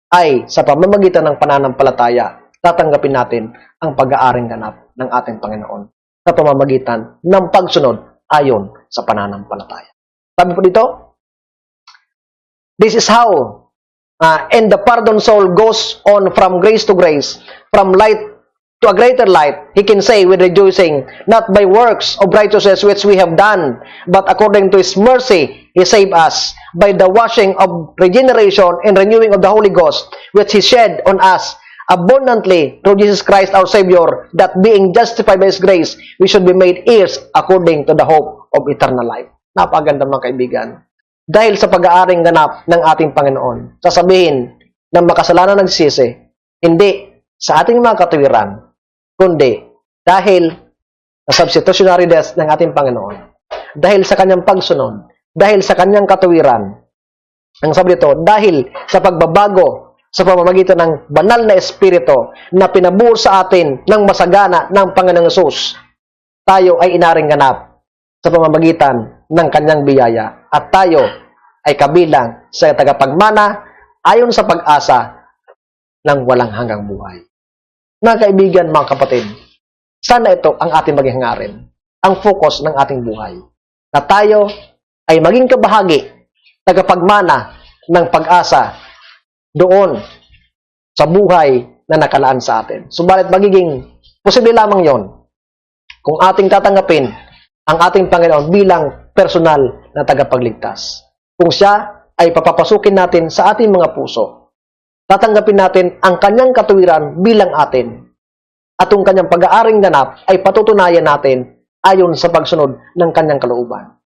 Speaker 2: ay sa pamamagitan ng pananampalataya, tatanggapin natin ang pag-aaring ganap ng ating Panginoon sa pamamagitan ng pagsunod ayon sa pananampalataya. Sabi po dito, this is how and the pardon soul goes on from grace to grace, from light to a greater light. He can say with rejoicing, not by works of righteousness which we have done, but according to His mercy, He saved us by the washing of regeneration and renewing of the Holy Ghost, which He shed on us abundantly through Jesus Christ our Savior, that being justified by His grace, we should be made heirs according to the hope of eternal life. Napaganda mga kaibigan. Dahil sa pag-aaring ganap ng ating Panginoon, sasabihin ng makasalanan nagsisi, hindi sa ating mga katuwiran, kundi dahil sa substitutionary death ng ating Panginoon, dahil sa kanyang pagsunod, dahil sa kanyang katuwiran, ang sabi dito, dahil sa pagbabago sa pamamagitan ng banal na Espiritu na pinabuo sa atin ng masagana ng Panginoong Hesus, tayo ay inaring ganap sa pamamagitan ng kanyang biyaya at tayo ay kabilang sa tagapagmana ayon sa pag-asa ng walang hanggang buhay. Mga kaibigan, mga kapatid, sana ito ang ating maging hangarin, ang focus ng ating buhay, na tayo ay maging kabahagi, tagapagmana ng pag-asa doon sa buhay na nakalaan sa atin. Subalit magiging posible lamang yon kung ating tatanggapin ang ating Panginoon bilang personal na tagapagligtas. Kung siya ay papapasukin natin sa ating mga puso, tatanggapin natin ang kanyang katuwiran bilang atin. At ang kanyang pag-aaring ganap ay patutunayan natin ayon sa pagsunod ng kanyang kalooban.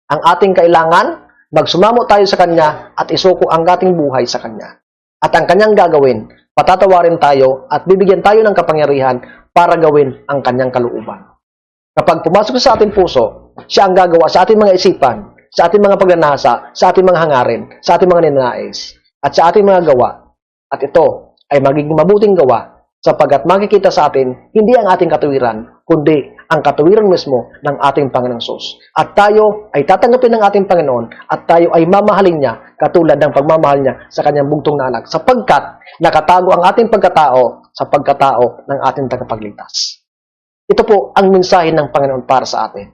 Speaker 2: Ang ating kailangan, magsumamo tayo sa kanya at isuko ang ating buhay sa kanya. At ang kanyang gagawin, patatawarin tayo at bibigyan tayo ng kapangyarihan para gawin ang kanyang kalooban. Kapag pumasok sa ating puso, siya ang gagawa sa ating mga isipan, sa ating mga pagnanasa, sa ating mga hangarin, sa ating mga ninanais, at sa ating mga gawa. At ito ay magiging mabuting gawa sapagkat makikita sa atin hindi ang ating katuwiran, kundi ang katuwiran mismo ng ating Panginoong Hesus. At tayo ay tatanggapin ng ating Panginoon at tayo ay mamahalin niya katulad ng pagmamahal niya sa kanyang bugtong na anak sapagkat nakatago ang ating pagkatao sa pagkatao ng ating tagapagligtas. Ito po ang mensahe ng Panginoon para sa atin.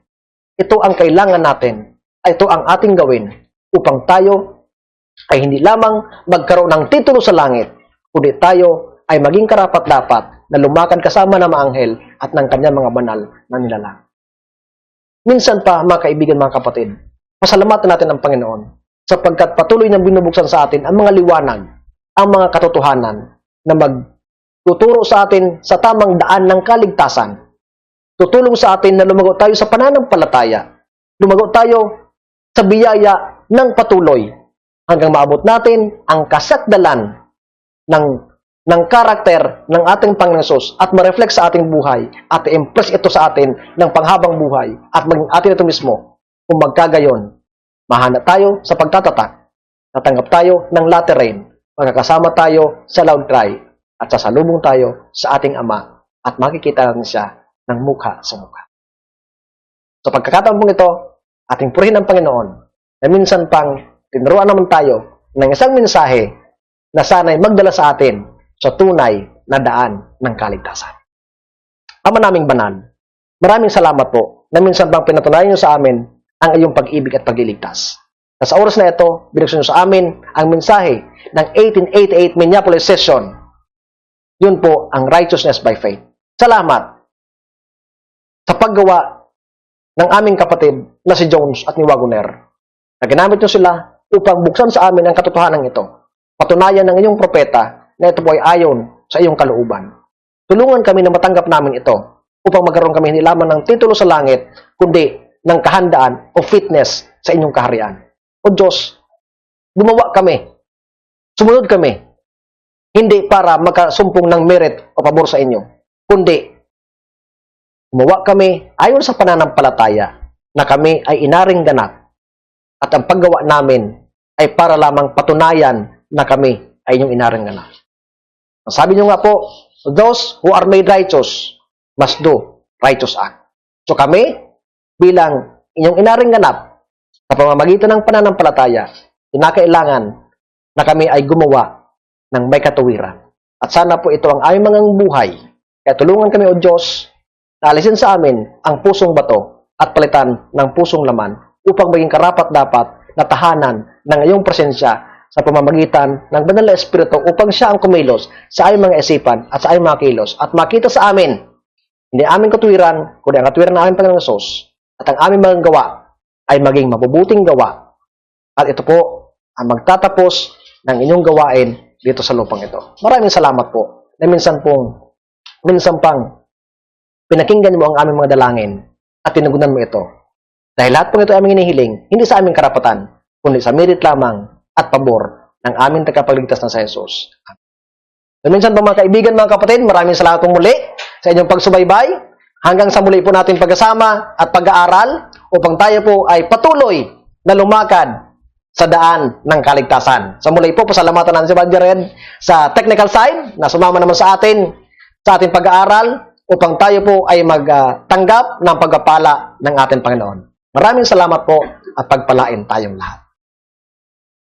Speaker 2: Ito ang kailangan natin. Ito ang ating gawin upang tayo ay hindi lamang magkaroon ng titulo sa langit, kundi tayo ay maging karapat-dapat na lumakad kasama ng mga anghel at ng kanyang mga banal na nilalang. Minsan pa, mga kaibigan, mga kapatid, pasalamatan natin ang Panginoon sapagkat patuloy niyang binubuksan sa atin ang mga liwanag, ang mga katotohanan na magtuturo sa atin sa tamang daan ng kaligtasan. Tutulong sa atin na lumago tayo sa pananampalataya, lumago tayo sa biyaya ng patuloy hanggang maabot natin ang kasakdalan ng karakter ng ating Panginoon Hesus at ma-reflect sa ating buhay at i-impress ito sa atin ng panghabang buhay at maging atin ito mismo. Kung magkagayon, mahana tayo sa pagtatatak, tatanggap tayo ng latter rain, magkakasama tayo sa loud cry at sasalubong tayo sa ating Ama at makikita natin siya ng mukha sa mukha. Sa pagkakataon pong ito, ating purihin ang Panginoon na minsan pang tinuruan naman tayo ng isang mensahe na sana'y magdala sa atin sa tunay na daan ng kaligtasan. Ama naming banal, maraming salamat po na minsan pang pinatunayan niyo sa amin ang iyong pag-ibig at pagliligtas. Na sa oras na ito, binuksan nyo sa amin ang mensahe ng 1888 Minneapolis Session. Yun po ang righteousness by faith. Salamat sa paggawa ng aming kapatid na si Jones at ni Wagoner. Na ginamit nyo sila upang buksan sa amin ang katotohanan ito. Patunayan ng iyong propeta na ito po ay ayon sa iyong kalooban. Tulungan kami na matanggap namin ito upang magkaroon kami hindi lamang ng titulo sa langit, kundi ng kahandaan o fitness sa inyong kaharian. O Diyos, gumawa kami, sumunod kami, hindi para magkasumpong ng merit o pabor sa inyo, kundi gumawa kami ayon sa pananampalataya na kami ay inaring ganap at ang paggawa namin ay para lamang patunayan na kami ay inyong inaring ganap. Sabi nyo nga po, those who are made righteous must do righteous act. So kami, bilang inyong inaring ganap, sa pamamagitan ng pananampalataya, kinakailangan na kami ay gumawa ng may katuwiran. At sana po ito ang aming mga buhay. Kaya tulungan kami, O Diyos, na alisin sa amin ang pusong bato at palitan ng pusong laman upang maging karapat-dapat na tahanan ng iyong presensya sa pamamagitan ng Banal na Espiritu upang siya ang kumilos sa aming mga isipan at sa aming mga kilos at makita sa amin, hindi aming katuwiran, kundi ang katuwiran ng aming Panginoong Hesus at ang aming mga gawa ay maging mabubuting gawa. At ito po ang magtatapos ng inyong gawain dito sa lupang ito. Maraming salamat po na minsan pang pinakinggan mo ang aming mga dalangin at tinugunan mo ito. Dahil lahat po ito ay aming hinihiling, hindi sa aming karapatan, kundi sa merit lamang at pabor ng aming tagapagligtas na sa Jesus. So, minsan po mga kaibigan, mga kapatid, maraming salamat po muli sa inyong pagsubaybay. Hanggang sa muli po natin pagkasama at pag-aaral upang tayo po ay patuloy na lumakad sa daan ng kaligtasan. Sa muli po, pasalamatan natin si Brother Red sa technical side na sumama naman sa ating pag-aaral upang tayo po ay magtanggap ng pagpapala ng ating Panginoon. Maraming salamat po at pagpalain tayong lahat.